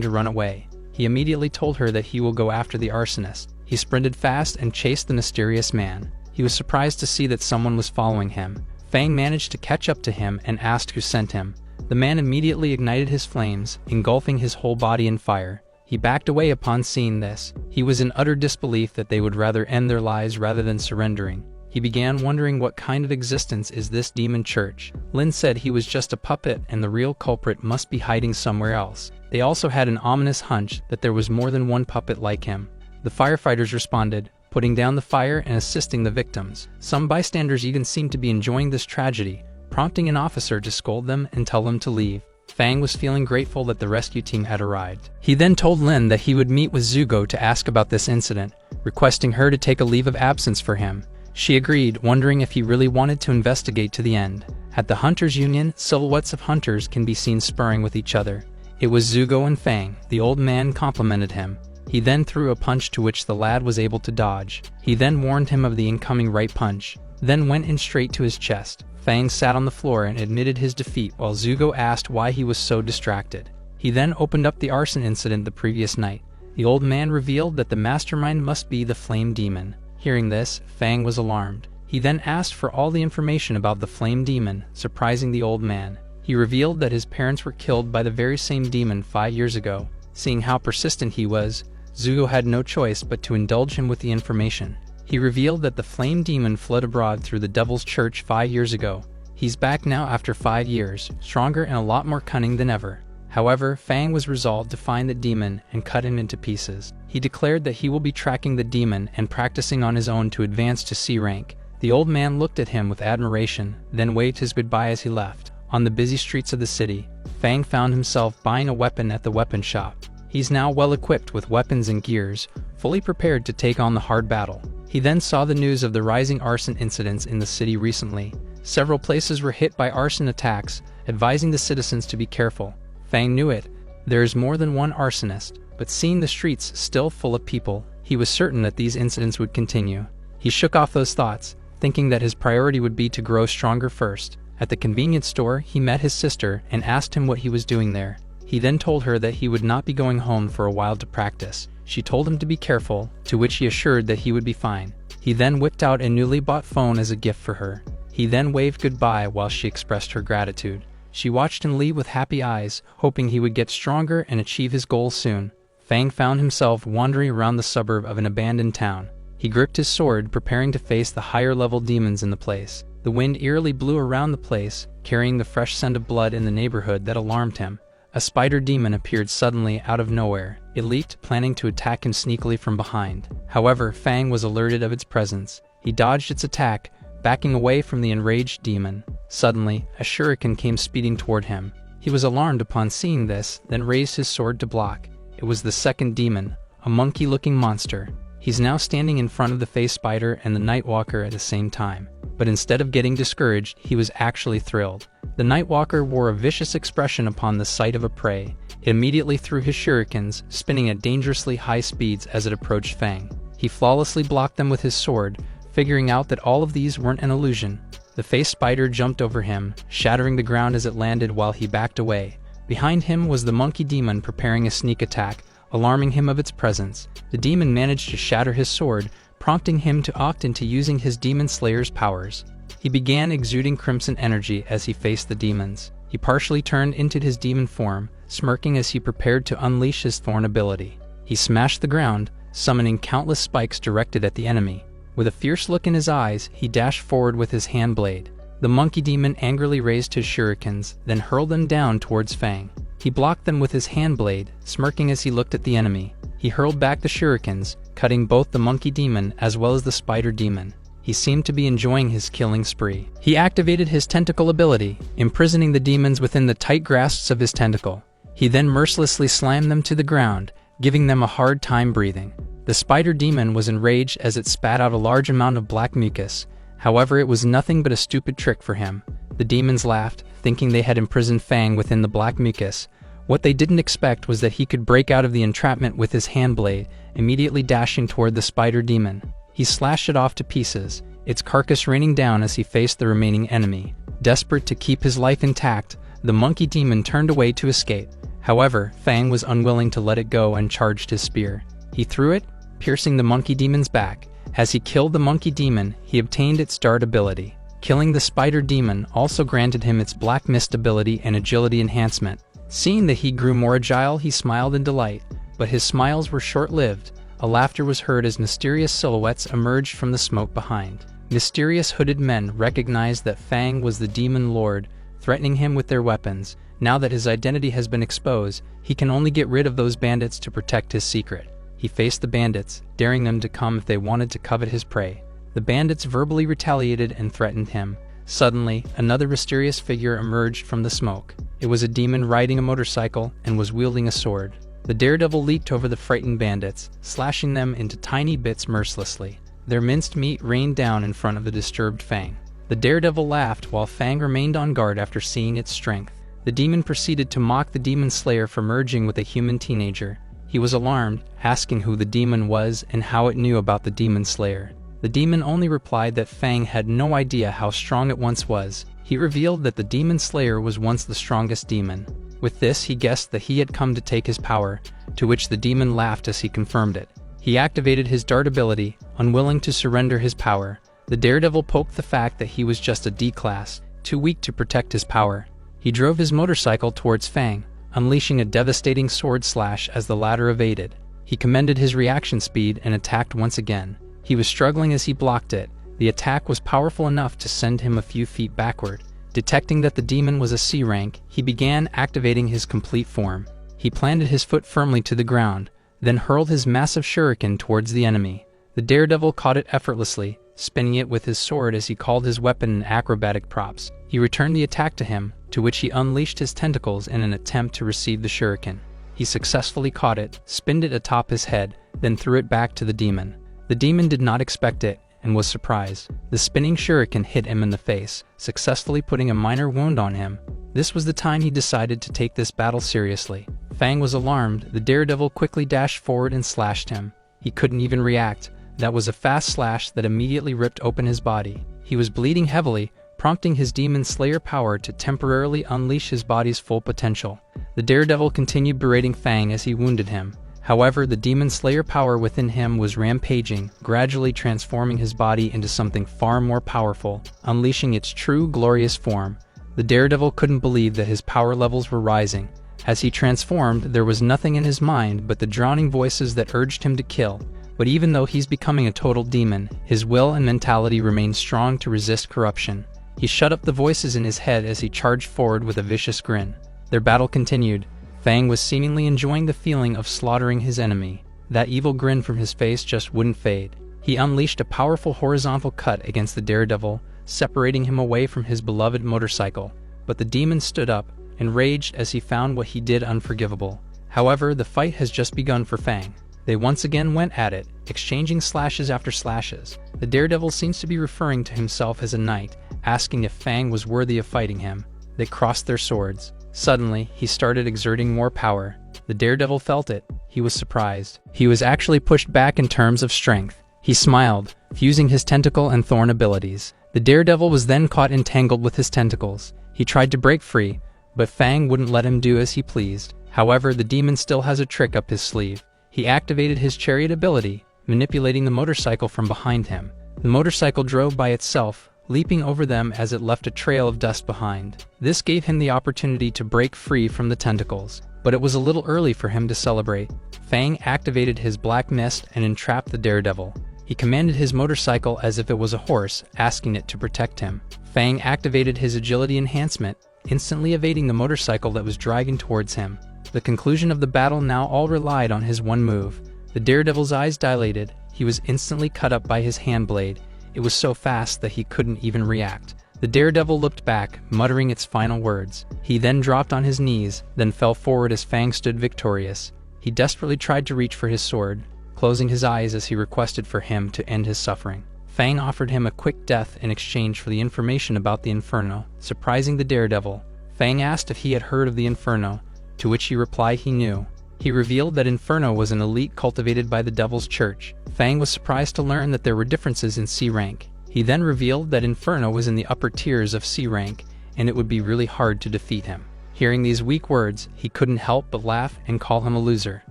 to run away. He immediately told her that he will go after the arsonist. He sprinted fast and chased the mysterious man. He was surprised to see that someone was following him. Fang managed to catch up to him and asked who sent him. The man immediately ignited his flames, engulfing his whole body in fire. He backed away upon seeing this. He was in utter disbelief that they would rather end their lives rather than surrendering. He began wondering what kind of existence is this demon church. Lin said he was just a puppet and the real culprit must be hiding somewhere else. They also had an ominous hunch that there was more than one puppet like him. The firefighters responded, putting down the fire and assisting the victims. Some bystanders even seemed to be enjoying this tragedy, prompting an officer to scold them and tell them to leave. Fang was feeling grateful that the rescue team had arrived. He then told Lin that he would meet with Zugo to ask about this incident, requesting her to take a leave of absence for him. She agreed, wondering if he really wanted to investigate to the end. At the Hunters Union, silhouettes of hunters can be seen sparring with each other. It was Zugo and Fang. The old man complimented him. He then threw a punch to which the lad was able to dodge. He then warned him of the incoming right punch, then went in straight to his chest. Fang sat on the floor and admitted his defeat while Zugo asked why he was so distracted. He then opened up the arson incident the previous night. The old man revealed that the mastermind must be the Flame Demon. Hearing this, Fang was alarmed. He then asked for all the information about the Flame Demon, surprising the old man. He revealed that his parents were killed by the very same demon 5 years ago. Seeing how persistent he was, Zugo had no choice but to indulge him with the information. He revealed that the Flame Demon fled abroad through the Devil's Church 5 years ago. He's back now after 5 years, stronger and a lot more cunning than ever. However, Fang was resolved to find the demon and cut him into pieces. He declared that he will be tracking the demon and practicing on his own to advance to C rank. The old man looked at him with admiration, then waved his goodbye as he left. On the busy streets of the city, Fang found himself buying a weapon at the weapon shop. He's now well equipped with weapons and gears, fully prepared to take on the hard battle. He then saw the news of the rising arson incidents in the city recently. Several places were hit by arson attacks, advising the citizens to be careful. Fang knew it. There is more than one arsonist, but seeing the streets still full of people, he was certain that these incidents would continue. He shook off those thoughts, thinking that his priority would be to grow stronger first. At the convenience store, he met his sister and asked him what he was doing there. He then told her that he would not be going home for a while to practice. She told him to be careful, to which he assured that he would be fine. He then whipped out a newly bought phone as a gift for her. He then waved goodbye while she expressed her gratitude. She watched him leave with happy eyes, hoping he would get stronger and achieve his goals soon. Fang found himself wandering around the suburb of an abandoned town. He gripped his sword, preparing to face the higher-level demons in the place. The wind eerily blew around the place, carrying the fresh scent of blood in the neighborhood that alarmed him. A spider demon appeared suddenly out of nowhere. It leaped, planning to attack him sneakily from behind. However, Fang was alerted of its presence. He dodged its attack, backing away from the enraged demon. Suddenly, a shuriken came speeding toward him. He was alarmed upon seeing this, then raised his sword to block. It was the second demon, a monkey-looking monster. He's now standing in front of the face spider and the Nightwalker at the same time. But instead of getting discouraged, he was actually thrilled. The Nightwalker wore a vicious expression upon the sight of a prey. It immediately threw his shurikens, spinning at dangerously high speeds as it approached Fang. He flawlessly blocked them with his sword, figuring out that all of these weren't an illusion. The face spider jumped over him, shattering the ground as it landed while he backed away. Behind him was the monkey demon preparing a sneak attack, alarming him of its presence. The demon managed to shatter his sword, prompting him to opt into using his demon slayer's powers. He began exuding crimson energy as he faced the demons. He partially turned into his demon form, smirking as he prepared to unleash his thorn ability. He smashed the ground, summoning countless spikes directed at the enemy. With a fierce look in his eyes, he dashed forward with his hand blade. The monkey demon angrily raised his shurikens, then hurled them down towards Fang. He blocked them with his hand blade, smirking as he looked at the enemy. He hurled back the shurikens, cutting both the monkey demon as well as the spider demon. He seemed to be enjoying his killing spree. He activated his tentacle ability, imprisoning the demons within the tight grasps of his tentacle. He then mercilessly slammed them to the ground, giving them a hard time breathing. The spider demon was enraged as it spat out a large amount of black mucus. However, it was nothing but a stupid trick for him. The demons laughed, thinking they had imprisoned Fang within the black mucus, What they didn't expect was that he could break out of the entrapment with his hand blade, immediately dashing toward the spider demon. He slashed it off to pieces, its carcass raining down as he faced the remaining enemy. Desperate to keep his life intact, the monkey demon turned away to escape. However, Fang was unwilling to let it go and charged his spear. He threw it, piercing the monkey demon's back. As he killed the monkey demon, he obtained its dart ability. Killing the spider demon also granted him its black mist ability and agility enhancement. Seeing that he grew more agile, he smiled in delight, but his smiles were short-lived. A laughter was heard as mysterious silhouettes emerged from the smoke behind. Mysterious hooded men recognized that Fang was the demon lord, threatening him with their weapons. Now that his identity has been exposed, he can only get rid of those bandits to protect his secret. He faced the bandits, daring them to come if they wanted to covet his prey. The bandits verbally retaliated and threatened him. Suddenly, another mysterious figure emerged from the smoke. It was a demon riding a motorcycle and was wielding a sword. The daredevil leaped over the frightened bandits, slashing them into tiny bits mercilessly. Their minced meat rained down in front of the disturbed Fang. The daredevil laughed while Fang remained on guard after seeing its strength. The demon proceeded to mock the demon slayer for merging with a human teenager. He was alarmed, asking who the demon was and how it knew about the demon slayer. The demon only replied that Fang had no idea how strong it once was. He revealed that the demon slayer was once the strongest demon. With this, he guessed that he had come to take his power, to which the demon laughed as he confirmed it. He activated his dart ability, unwilling to surrender his power. The daredevil poked the fact that he was just a D-class, too weak to protect his power. He drove his motorcycle towards Fang, unleashing a devastating sword slash as the latter evaded. He commended his reaction speed and attacked once again. He was struggling as he blocked it. The attack was powerful enough to send him a few feet backward. Detecting that the demon was a C rank, he began activating his complete form. He planted his foot firmly to the ground, then hurled his massive shuriken towards the enemy. The daredevil caught it effortlessly, spinning it with his sword as he called his weapon in acrobatic props. He returned the attack to him, to which he unleashed his tentacles in an attempt to receive the shuriken. He successfully caught it, spinned it atop his head, then threw it back to the demon. The demon did not expect it, and was surprised. The spinning shuriken hit him in the face, successfully putting a minor wound on him. This was the time he decided to take this battle seriously. Fang was alarmed. The daredevil quickly dashed forward and slashed him. He couldn't even react. That was a fast slash that immediately ripped open his body. He was bleeding heavily, prompting his demon slayer power to temporarily unleash his body's full potential. The daredevil continued berating Fang as he wounded him. However, the demon slayer power within him was rampaging, gradually transforming his body into something far more powerful, unleashing its true glorious form. The daredevil couldn't believe that his power levels were rising. As he transformed, there was nothing in his mind but the drowning voices that urged him to kill. But even though he's becoming a total demon, his will and mentality remained strong to resist corruption. He shut up the voices in his head as he charged forward with a vicious grin. Their battle continued. Fang was seemingly enjoying the feeling of slaughtering his enemy. That evil grin from his face just wouldn't fade. He unleashed a powerful horizontal cut against the daredevil, separating him away from his beloved motorcycle. But the demon stood up, enraged as he found what he did unforgivable. However, the fight has just begun for Fang. They once again went at it, exchanging slashes after slashes. The daredevil seems to be referring to himself as a knight, asking if Fang was worthy of fighting him. They crossed their swords. Suddenly, he started exerting more power. The daredevil felt it. He was surprised. He was actually pushed back in terms of strength. He smiled, fusing his tentacle and thorn abilities. The daredevil was then caught entangled with his tentacles. He tried to break free, but Fang wouldn't let him do as he pleased. However, the demon still has a trick up his sleeve. He activated his chariot ability, manipulating the motorcycle from behind him. The motorcycle drove by itself, leaping over them as it left a trail of dust behind. This gave him the opportunity to break free from the tentacles, but it was a little early for him to celebrate. Fang activated his black mist and entrapped the daredevil. He commanded his motorcycle as if it was a horse, asking it to protect him. Fang activated his agility enhancement, instantly evading the motorcycle that was dragging towards him. The conclusion of the battle now all relied on his one move. The daredevil's eyes dilated. He was instantly cut up by his hand blade. It was so fast that he couldn't even react. The daredevil looked back, muttering its final words. He then dropped on his knees, then fell forward as Fang stood victorious. He desperately tried to reach for his sword, closing his eyes as he requested for him to end his suffering. Fang offered him a quick death in exchange for the information about the Inferno. Surprising the daredevil, Fang asked if he had heard of the Inferno, to which he replied he knew. He revealed that Inferno was an elite cultivated by the Devil's Church. Fang was surprised to learn that there were differences in C rank. He then revealed that Inferno was in the upper tiers of C rank, and it would be really hard to defeat him. Hearing these weak words, he couldn't help but laugh and call him a loser.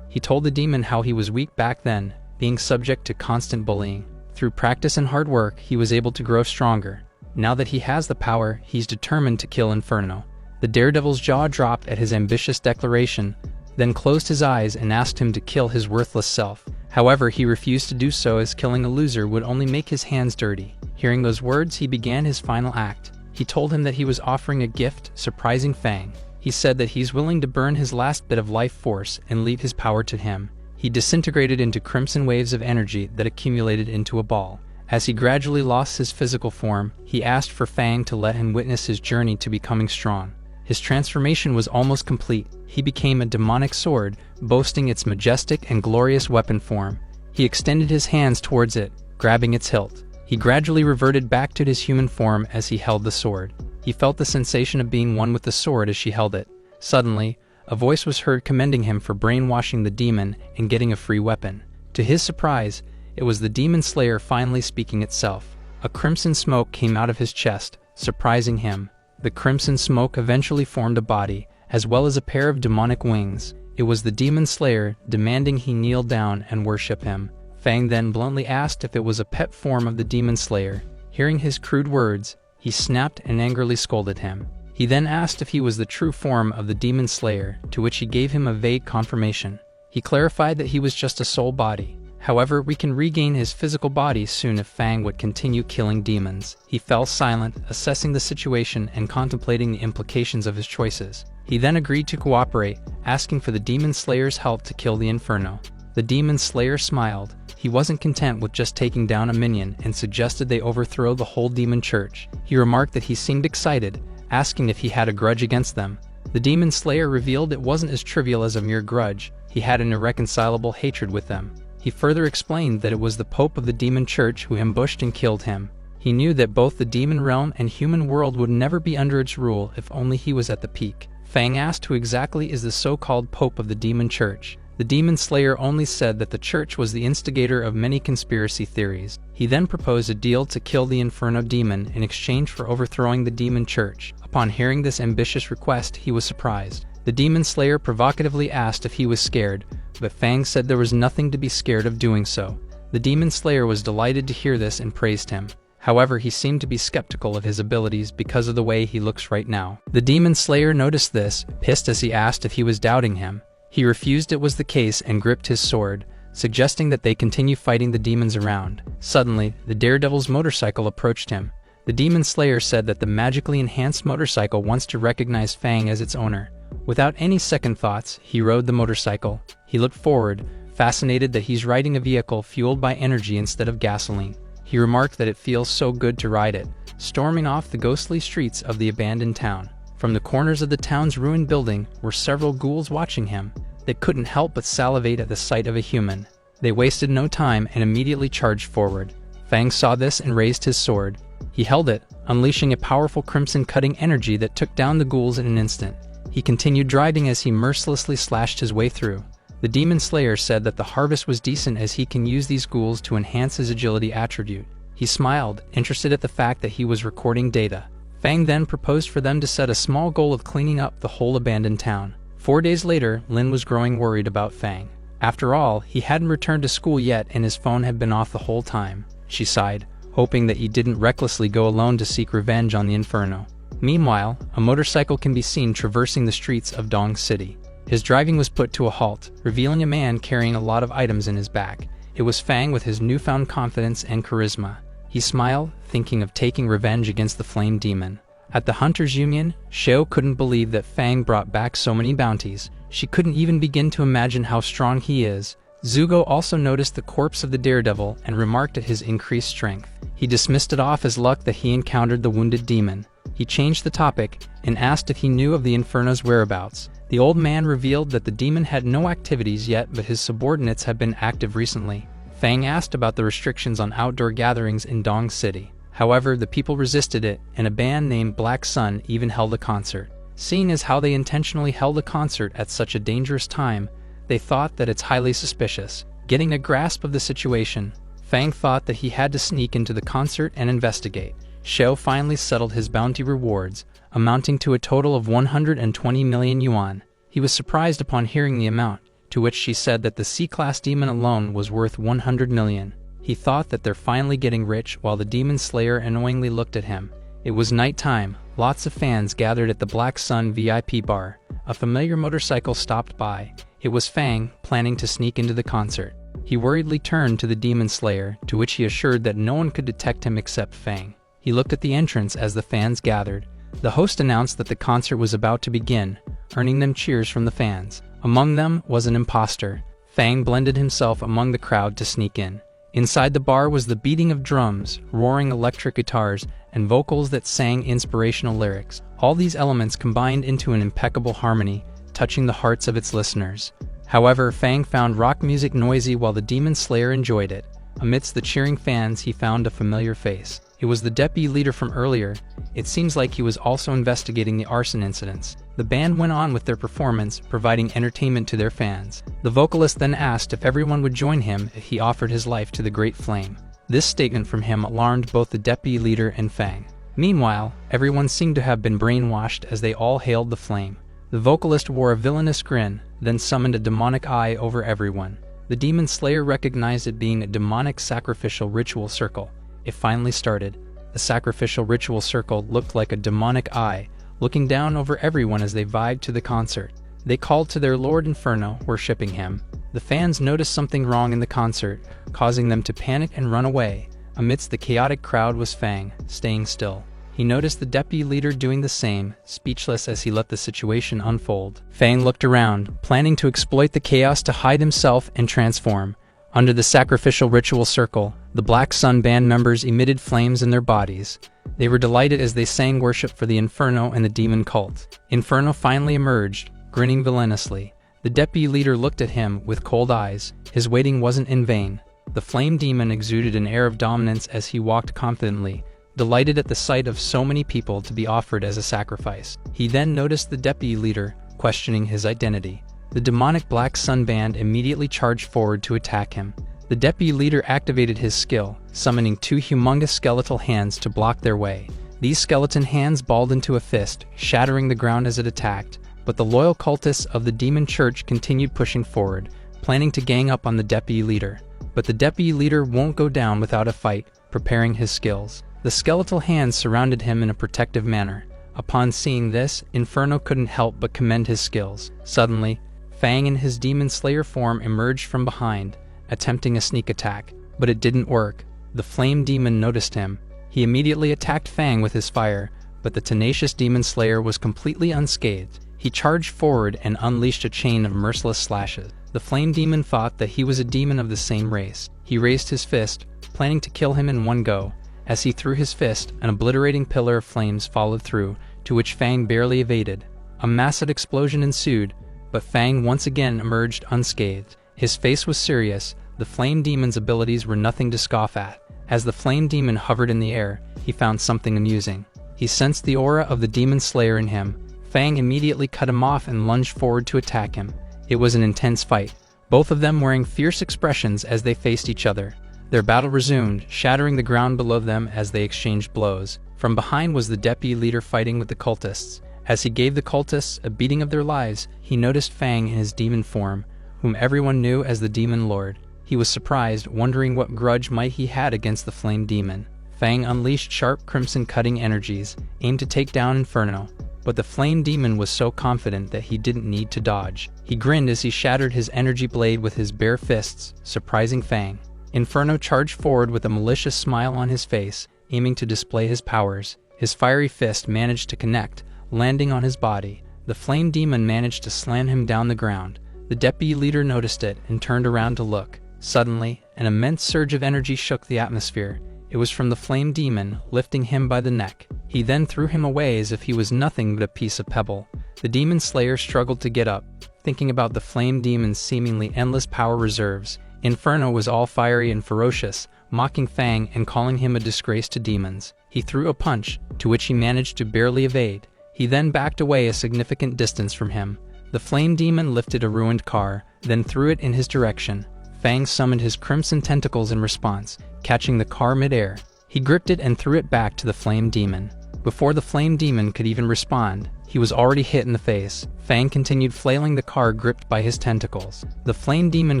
He told the demon how he was weak back then, being subject to constant bullying. Through practice and hard work, he was able to grow stronger. Now that he has the power, he's determined to kill Inferno. The daredevil's jaw dropped at his ambitious declaration, then closed his eyes and asked him to kill his worthless self. However, he refused to do so, as killing a loser would only make his hands dirty. Hearing those words, he began his final act. He told him that he was offering a gift, surprising Fang. He said that he's willing to burn his last bit of life force and leave his power to him. He disintegrated into crimson waves of energy that accumulated into a ball. As he gradually lost his physical form, he asked for Fang to let him witness his journey to becoming strong. His transformation was almost complete. He became a demonic sword, boasting its majestic and glorious weapon form. He extended his hands towards it, grabbing its hilt. He gradually reverted back to his human form as he held the sword. He felt the sensation of being one with the sword as she held it. Suddenly, a voice was heard commending him for brainwashing the demon and getting a free weapon. To his surprise, it was the demon slayer finally speaking itself. A crimson smoke came out of his chest, surprising him. The crimson smoke eventually formed a body, as well as a pair of demonic wings. It was the demon slayer, demanding he kneel down and worship him. Fang then bluntly asked if it was a pet form of the demon slayer. Hearing his crude words, he snapped and angrily scolded him. He then asked if he was the true form of the demon slayer, to which he gave him a vague confirmation. He clarified that he was just a soul body. However, we can regain his physical body soon if Fang would continue killing demons. He fell silent, assessing the situation and contemplating the implications of his choices. He then agreed to cooperate, asking for the demon slayer's help to kill the Inferno. The demon slayer smiled. He wasn't content with just taking down a minion and suggested they overthrow the whole demon church. He remarked that he seemed excited, asking if he had a grudge against them. The demon slayer revealed it wasn't as trivial as a mere grudge. He had an irreconcilable hatred with them. He further explained that it was the Pope of the demon church who ambushed and killed him. He knew that both the demon realm and human world would never be under its rule if only he was at the peak. Fang asked who exactly is the so-called Pope of the demon church. The demon slayer only said that the church was the instigator of many conspiracy theories. He then proposed a deal to kill the Inferno demon in exchange for overthrowing the demon church. Upon hearing this ambitious request, he was surprised. The demon slayer provocatively asked if he was scared, but Fang said there was nothing to be scared of doing so. The demon slayer was delighted to hear this and praised him. However, he seemed to be skeptical of his abilities because of the way he looks right now. The demon slayer noticed this, pissed as he asked if he was doubting him. He refused it was the case and gripped his sword, suggesting that they continue fighting the demons around. Suddenly, the daredevil's motorcycle approached him. The demon slayer said that the magically enhanced motorcycle wants to recognize Fang as its owner. Without any second thoughts, he rode the motorcycle. He looked forward, fascinated that he's riding a vehicle fueled by energy instead of gasoline. He remarked that it feels so good to ride it, storming off the ghostly streets of the abandoned town. From the corners of the town's ruined building were several ghouls watching him. They couldn't help but salivate at the sight of a human. They wasted no time and immediately charged forward. Fang saw this and raised his sword. He held it, unleashing a powerful crimson-cutting energy that took down the ghouls in an instant. He continued driving as he mercilessly slashed his way through. The demon slayer said that the harvest was decent as he can use these ghouls to enhance his agility attribute. He smiled, interested at the fact that he was recording data. Fang then proposed for them to set a small goal of cleaning up the whole abandoned town. 4 days later, Lin was growing worried about Fang. After all, he hadn't returned to school yet and his phone had been off the whole time. She sighed, hoping that he didn't recklessly go alone to seek revenge on the Inferno. Meanwhile, a motorcycle can be seen traversing the streets of Dong City. His driving was put to a halt, revealing a man carrying a lot of items in his back. It was Fang with his newfound confidence and charisma. He smiled, thinking of taking revenge against the flame demon. At the Hunters Union, Xiao couldn't believe that Fang brought back so many bounties. She couldn't even begin to imagine how strong he is. Zugo also noticed the corpse of the daredevil and remarked at his increased strength. He dismissed it off as luck that he encountered the wounded demon. He changed the topic and asked if he knew of the Inferno's whereabouts. The old man revealed that the demon had no activities yet, but his subordinates have been active recently. Fang asked about the restrictions on outdoor gatherings in Dong City. However, the people resisted it, and a band named Black Sun even held a concert. Seeing as how they intentionally held a concert at such a dangerous time, they thought that it's highly suspicious. Getting a grasp of the situation, Fang thought that he had to sneak into the concert and investigate. Xiao finally settled his bounty rewards, amounting to a total of 120 million yuan. He was surprised upon hearing the amount, to which she said that the C-class demon alone was worth 100 million. He thought that they're finally getting rich, while the demon slayer annoyingly looked at him. It was nighttime. Lots of fans gathered at the Black Sun VIP bar. A familiar motorcycle stopped by. It was Fang, planning to sneak into the concert. He worriedly turned to the demon slayer, to which he assured that no one could detect him except Fang. He looked at the entrance as the fans gathered. The host announced that the concert was about to begin, earning them cheers from the fans. Among them was an imposter. Fang blended himself among the crowd to sneak in. Inside the bar was the beating of drums, roaring electric guitars, and vocals that sang inspirational lyrics. All these elements combined into an impeccable harmony, touching the hearts of its listeners. However, Fang found rock music noisy while the demon slayer enjoyed it. Amidst the cheering fans, he found a familiar face. It was the deputy leader from earlier. It seems like he was also investigating the arson incidents. The band went on with their performance, providing entertainment to their fans. The vocalist then asked if everyone would join him if he offered his life to the Great Flame. This statement from him alarmed both the deputy leader and Fang. Meanwhile, everyone seemed to have been brainwashed as they all hailed the flame. The vocalist wore a villainous grin, then summoned a demonic eye over everyone. The demon slayer recognized it being a demonic sacrificial ritual circle. It finally started. The sacrificial ritual circle looked like a demonic eye, looking down over everyone as they vibed to the concert. They called to their Lord Inferno, worshipping him. The fans noticed something wrong in the concert, causing them to panic and run away. Amidst the chaotic crowd was Fang, staying still. He noticed the deputy leader doing the same, speechless as he let the situation unfold. Fang looked around, planning to exploit the chaos to hide himself and transform. Under the sacrificial ritual circle, the Black Sun band members emitted flames in their bodies. They were delighted as they sang worship for the Inferno and the demon cult. Inferno finally emerged, grinning villainously. The deputy leader looked at him with cold eyes. His waiting wasn't in vain. The flame demon exuded an air of dominance as he walked confidently, delighted at the sight of so many people to be offered as a sacrifice. He then noticed the deputy leader, questioning his identity. The demonic Black Sun band immediately charged forward to attack him. The deputy leader activated his skill, summoning two humongous skeletal hands to block their way. These skeleton hands balled into a fist, shattering the ground as it attacked, but the loyal cultists of the demon church continued pushing forward, planning to gang up on the deputy leader. But the deputy leader won't go down without a fight, preparing his skills. The skeletal hands surrounded him in a protective manner. Upon seeing this, Inferno couldn't help but commend his skills. Suddenly, Fang in his demon slayer form emerged from behind, attempting a sneak attack, but it didn't work. The flame demon noticed him. He immediately attacked Fang with his fire, but the tenacious demon slayer was completely unscathed. He charged forward and unleashed a chain of merciless slashes. The flame demon thought that he was a demon of the same race. He raised his fist, planning to kill him in one go. As he threw his fist, an obliterating pillar of flames followed through, to which Fang barely evaded. A massive explosion ensued, but Fang once again emerged unscathed. His face was serious. The flame demon's abilities were nothing to scoff at. As the flame demon hovered in the air, he found something amusing. He sensed the aura of the demon slayer in him. Fang immediately cut him off and lunged forward to attack him. It was an intense fight, both of them wearing fierce expressions as they faced each other. Their battle resumed, shattering the ground below them as they exchanged blows. From behind was the deputy leader fighting with the cultists. As he gave the cultists a beating of their lives, he noticed Fang in his demon form, whom everyone knew as the Demon Lord. He was surprised, wondering what grudge might he had against the flame demon. Fang unleashed sharp crimson-cutting energies, aimed to take down Inferno, but the flame demon was so confident that he didn't need to dodge. He grinned as he shattered his energy blade with his bare fists, surprising Fang. Inferno charged forward with a malicious smile on his face, aiming to display his powers. His fiery fist managed to connect, landing on his body. The flame demon managed to slam him down the ground. The deputy leader noticed it and turned around to look. Suddenly, an immense surge of energy shook the atmosphere. It was from the flame demon, lifting him by the neck. He then threw him away as if he was nothing but a piece of pebble. The demon slayer struggled to get up, thinking about the flame demon's seemingly endless power reserves. Inferno was all fiery and ferocious, mocking Fang and calling him a disgrace to demons. He threw a punch, to which he managed to barely evade. He then backed away a significant distance from him. The flame demon lifted a ruined car, then threw it in his direction. Fang summoned his crimson tentacles in response, catching the car mid-air. He gripped it and threw it back to the flame demon. Before the flame demon could even respond, he was already hit in the face. Fang continued flailing the car gripped by his tentacles. The flame demon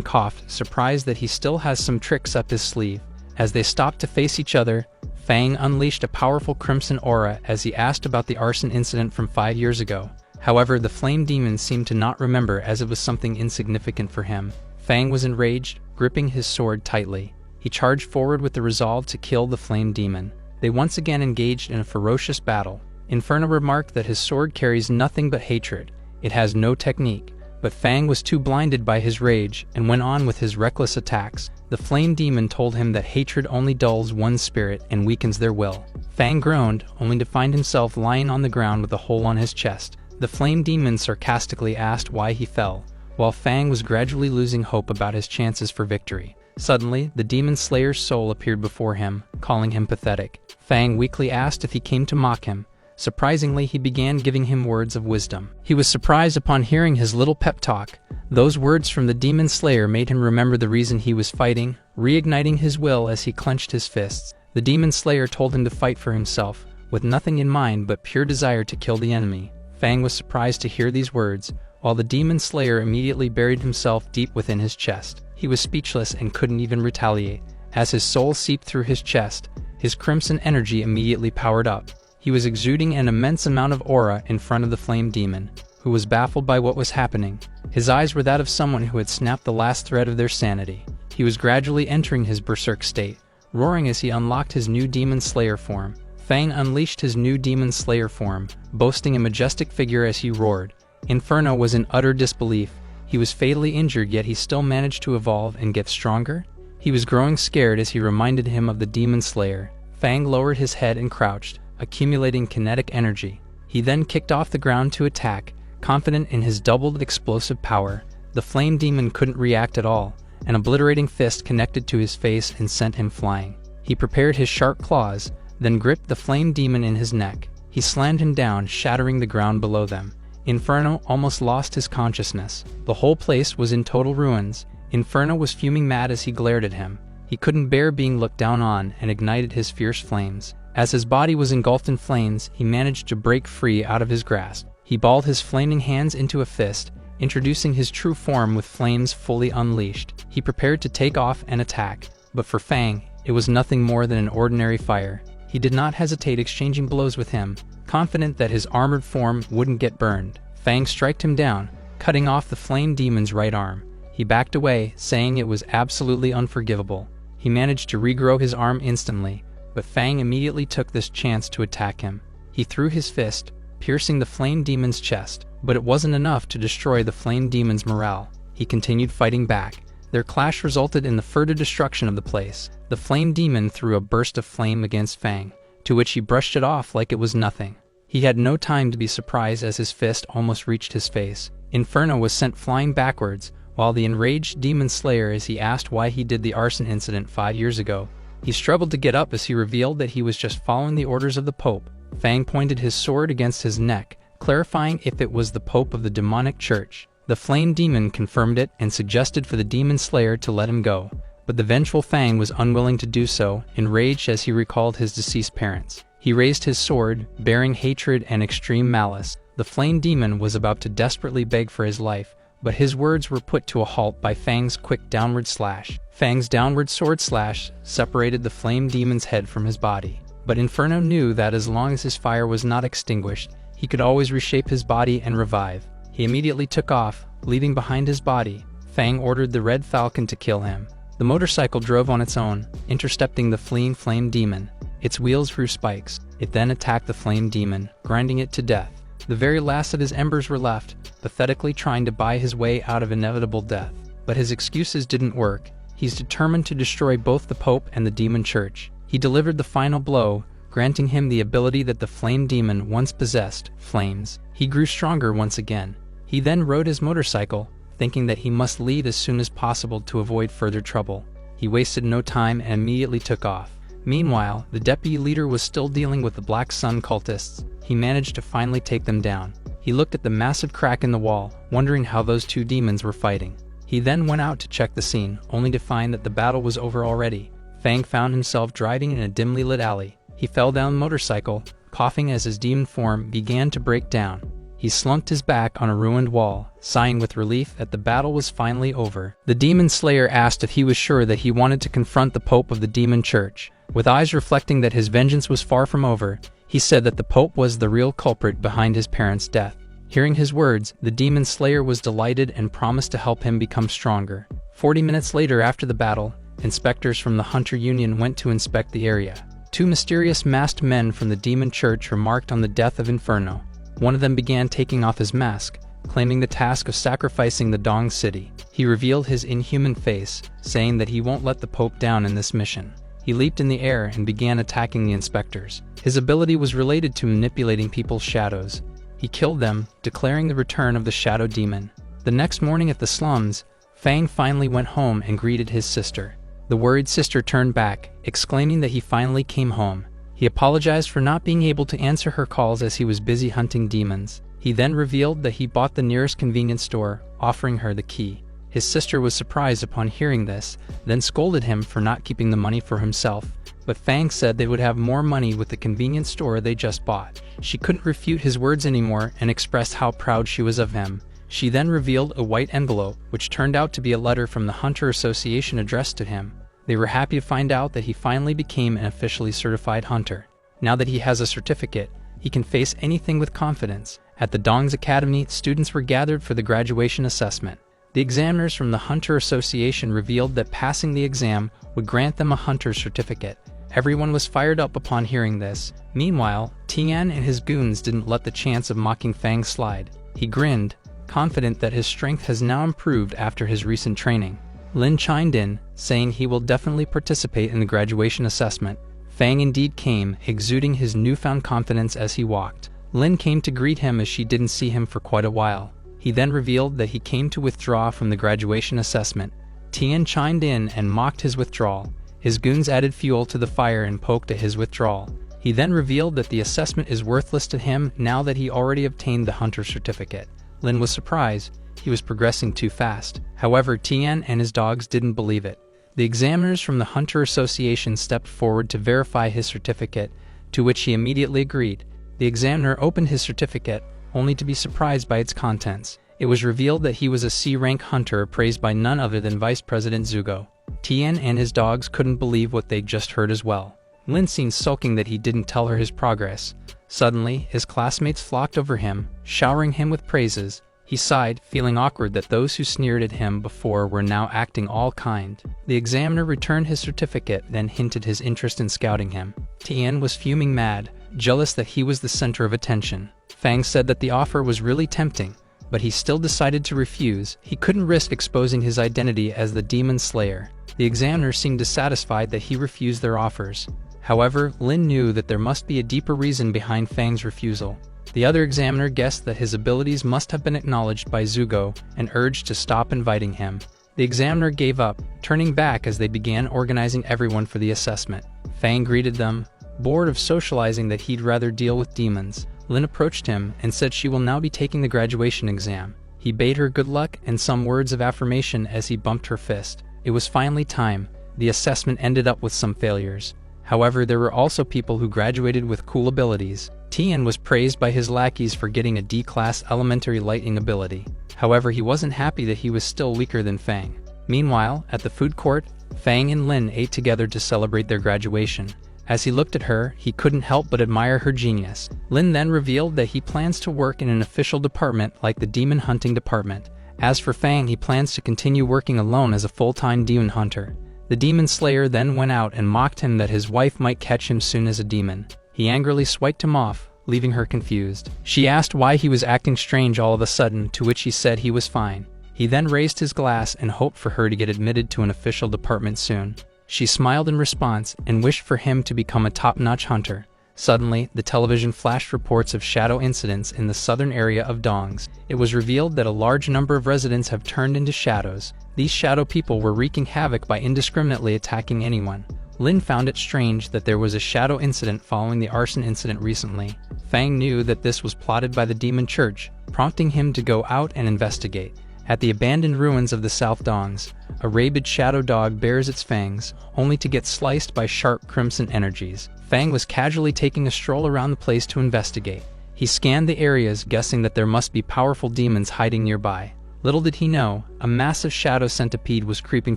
coughed, surprised that he still has some tricks up his sleeve. As they stopped to face each other, Fang unleashed a powerful crimson aura as he asked about the arson incident from 5 years ago. However, the flame demon seemed to not remember, as it was something insignificant for him. Fang was enraged, gripping his sword tightly. He charged forward with the resolve to kill the flame demon. They once again engaged in a ferocious battle. Inferno remarked that his sword carries nothing but hatred. It has no technique. But Fang was too blinded by his rage and went on with his reckless attacks. The flame demon told him that hatred only dulls one's spirit and weakens their will. Fang groaned, only to find himself lying on the ground with a hole on his chest. The flame demon sarcastically asked why he fell, while Fang was gradually losing hope about his chances for victory. Suddenly, the demon slayer's soul appeared before him, calling him pathetic. Fang weakly asked if he came to mock him. Surprisingly, he began giving him words of wisdom. He was surprised upon hearing his little pep talk. Those words from the demon slayer made him remember the reason he was fighting, reigniting his will as he clenched his fists. The demon slayer told him to fight for himself, with nothing in mind but pure desire to kill the enemy. Fang was surprised to hear these words, while the demon slayer immediately buried himself deep within his chest. He was speechless and couldn't even retaliate. As his soul seeped through his chest, his crimson energy immediately powered up. He was exuding an immense amount of aura in front of the flame demon, who was baffled by what was happening. His eyes were that of someone who had snapped the last thread of their sanity. He was gradually entering his berserk state, roaring as he unlocked his new demon slayer form. Fang unleashed his new demon slayer form, boasting a majestic figure as he roared. Inferno was in utter disbelief. He was fatally injured, yet he still managed to evolve and get stronger. He was growing scared as he reminded him of the demon slayer. Fang lowered his head and crouched, accumulating kinetic energy. He then kicked off the ground to attack, confident in his doubled explosive power. The flame demon couldn't react at all. An obliterating fist connected to his face and sent him flying. He prepared his sharp claws, then gripped the flame demon in his neck. He slammed him down, shattering the ground below them. Inferno almost lost his consciousness. The whole place was in total ruins. Inferno was fuming mad as he glared at him. He couldn't bear being looked down on and ignited his fierce flames. As his body was engulfed in flames, he managed to break free out of his grasp. He balled his flaming hands into a fist, introducing his true form with flames fully unleashed. He prepared to take off and attack, but for Fang, it was nothing more than an ordinary fire. He did not hesitate exchanging blows with him, confident that his armored form wouldn't get burned. Fang struck him down, cutting off the flame demon's right arm. He backed away, saying it was absolutely unforgivable. He managed to regrow his arm instantly, but Fang immediately took this chance to attack him. He threw his fist, piercing the flame demon's chest, but it wasn't enough to destroy the flame demon's morale. He continued fighting back. Their clash resulted in the further destruction of the place. The flame demon threw a burst of flame against Fang, to which he brushed it off like it was nothing. He had no time to be surprised as his fist almost reached his face. Inferno was sent flying backwards, while the enraged demon slayer as he asked why he did the arson incident 5 years ago. He struggled to get up as he revealed that he was just following the orders of the Pope. Fang pointed his sword against his neck, clarifying if it was the Pope of the demonic church. The flame demon confirmed it and suggested for the demon slayer to let him go, but the vengeful Fang was unwilling to do so, enraged as he recalled his deceased parents. He raised his sword, bearing hatred and extreme malice. The flame demon was about to desperately beg for his life, but his words were put to a halt by Fang's quick downward slash. Fang's downward sword slash separated the flame demon's head from his body. But Inferno knew that as long as his fire was not extinguished, he could always reshape his body and revive. He immediately took off, leaving behind his body. Fang ordered the Red Falcon to kill him. The motorcycle drove on its own, intercepting the fleeing flame demon. Its wheels grew spikes. It then attacked the flame demon, grinding it to death. The very last of his embers were left, pathetically trying to buy his way out of inevitable death. But his excuses didn't work. He's determined to destroy both the Pope and the demon church. He delivered the final blow, granting him the ability that the flame demon once possessed, flames. He grew stronger once again. He then rode his motorcycle, thinking that he must leave as soon as possible to avoid further trouble. He wasted no time and immediately took off. Meanwhile, the deputy leader was still dealing with the Black Sun cultists. he managed to finally take them down. He looked at the massive crack in the wall, wondering how those two demons were fighting. He then went out to check the scene, only to find that the battle was over already. Fang found himself driving in a dimly lit alley. He fell down the motorcycle, coughing as his demon form began to break down. He slumped his back on a ruined wall, sighing with relief that the battle was finally over. The demon slayer asked if he was sure that he wanted to confront the Pope of the demon church. With eyes reflecting that his vengeance was far from over, he said that the Pope was the real culprit behind his parents' death. Hearing his words, the demon slayer was delighted and promised to help him become stronger. 40 minutes later after the battle, inspectors from the Hunter Union went to inspect the area. Two mysterious masked men from the demon church remarked on the death of Inferno. One of them began taking off his mask, claiming the task of sacrificing the Dong City. He revealed his inhuman face, saying that he won't let the Pope down in this mission. He leaped in the air and began attacking the inspectors. His ability was related to manipulating people's shadows. He killed them, declaring the return of the Shadow Demon. The next morning at the slums, Fang finally went home and greeted his sister. The worried sister turned back, exclaiming that he finally came home. He apologized for not being able to answer her calls as he was busy hunting demons. He then revealed that he bought the nearest convenience store, offering her the key. His sister was surprised upon hearing this, then scolded him for not keeping the money for himself. But Fang said they would have more money with the convenience store they just bought. She couldn't refute his words anymore and expressed how proud she was of him. She then revealed a white envelope, which turned out to be a letter from the Hunter Association addressed to him. They were happy to find out that he finally became an officially certified hunter. Now that he has a certificate, he can face anything with confidence. At the Dong's Academy, students were gathered for the graduation assessment. The examiners from the Hunter Association revealed that passing the exam would grant them a hunter's certificate. Everyone was fired up upon hearing this. Meanwhile, Tian and his goons didn't let the chance of mocking Fang slide. He grinned, confident that his strength has now improved after his recent training. Lin chimed in, saying he will definitely participate in the graduation assessment. Fang indeed came, exuding his newfound confidence as he walked. Lin came to greet him as she didn't see him for quite a while. He then revealed that he came to withdraw from the graduation assessment. Tian chimed in and mocked his withdrawal. His goons added fuel to the fire and poked at his withdrawal. He then revealed that the assessment is worthless to him now that he already obtained the hunter certificate. Lin was surprised. He was progressing too fast. However, Tian and his dogs didn't believe it. The examiners from the Hunter Association stepped forward to verify his certificate, to which he immediately agreed. The examiner opened his certificate, only to be surprised by its contents. It was revealed that he was a C-rank hunter praised by none other than Vice President Zugo. Tian and his dogs couldn't believe what they'd just heard as well. Lin seemed sulking that he didn't tell her his progress. Suddenly, his classmates flocked over him, showering him with praises. He sighed, feeling awkward that those who sneered at him before were now acting all kind. The examiner returned his certificate, then hinted his interest in scouting him. Tian was fuming mad, jealous that he was the center of attention. Fang said that the offer was really tempting, but he still decided to refuse. He couldn't risk exposing his identity as the Demon Slayer. The examiner seemed dissatisfied that he refused their offers. However, Lin knew that there must be a deeper reason behind Fang's refusal. The other examiner guessed that his abilities must have been acknowledged by Zugo and urged to stop inviting him. The examiner gave up, turning back as they began organizing everyone for the assessment. Fang greeted them, bored of socializing that he'd rather deal with demons. Lin approached him and said she will now be taking the graduation exam. He bade her good luck and some words of affirmation as he bumped her fist. It was finally time. The assessment ended up with some failures. However, there were also people who graduated with cool abilities. Tian was praised by his lackeys for getting a D-class elementary lightning ability. However, he wasn't happy that he was still weaker than Fang. Meanwhile, at the food court, Fang and Lin ate together to celebrate their graduation. As he looked at her, he couldn't help but admire her genius. Lin then revealed that he plans to work in an official department like the demon hunting department. As for Fang, he plans to continue working alone as a full-time demon hunter. The demon slayer then went out and mocked him that his wife might catch him soon as a demon. He angrily swiped him off, leaving her confused. She asked why he was acting strange all of a sudden, to which he said he was fine. He then raised his glass and hoped for her to get admitted to an official department soon. She smiled in response and wished for him to become a top-notch hunter. Suddenly, the television flashed reports of shadow incidents in the southern area of Dongs. It was revealed that a large number of residents have turned into shadows. These shadow people were wreaking havoc by indiscriminately attacking anyone. Lin found it strange that there was a shadow incident following the arson incident recently. Fang knew that this was plotted by the demon church, prompting him to go out and investigate. At the abandoned ruins of the South Dongs, a rabid shadow dog bares its fangs, only to get sliced by sharp crimson energies. Fang was casually taking a stroll around the place to investigate. He scanned the areas, guessing that there must be powerful demons hiding nearby. Little did he know, a massive shadow centipede was creeping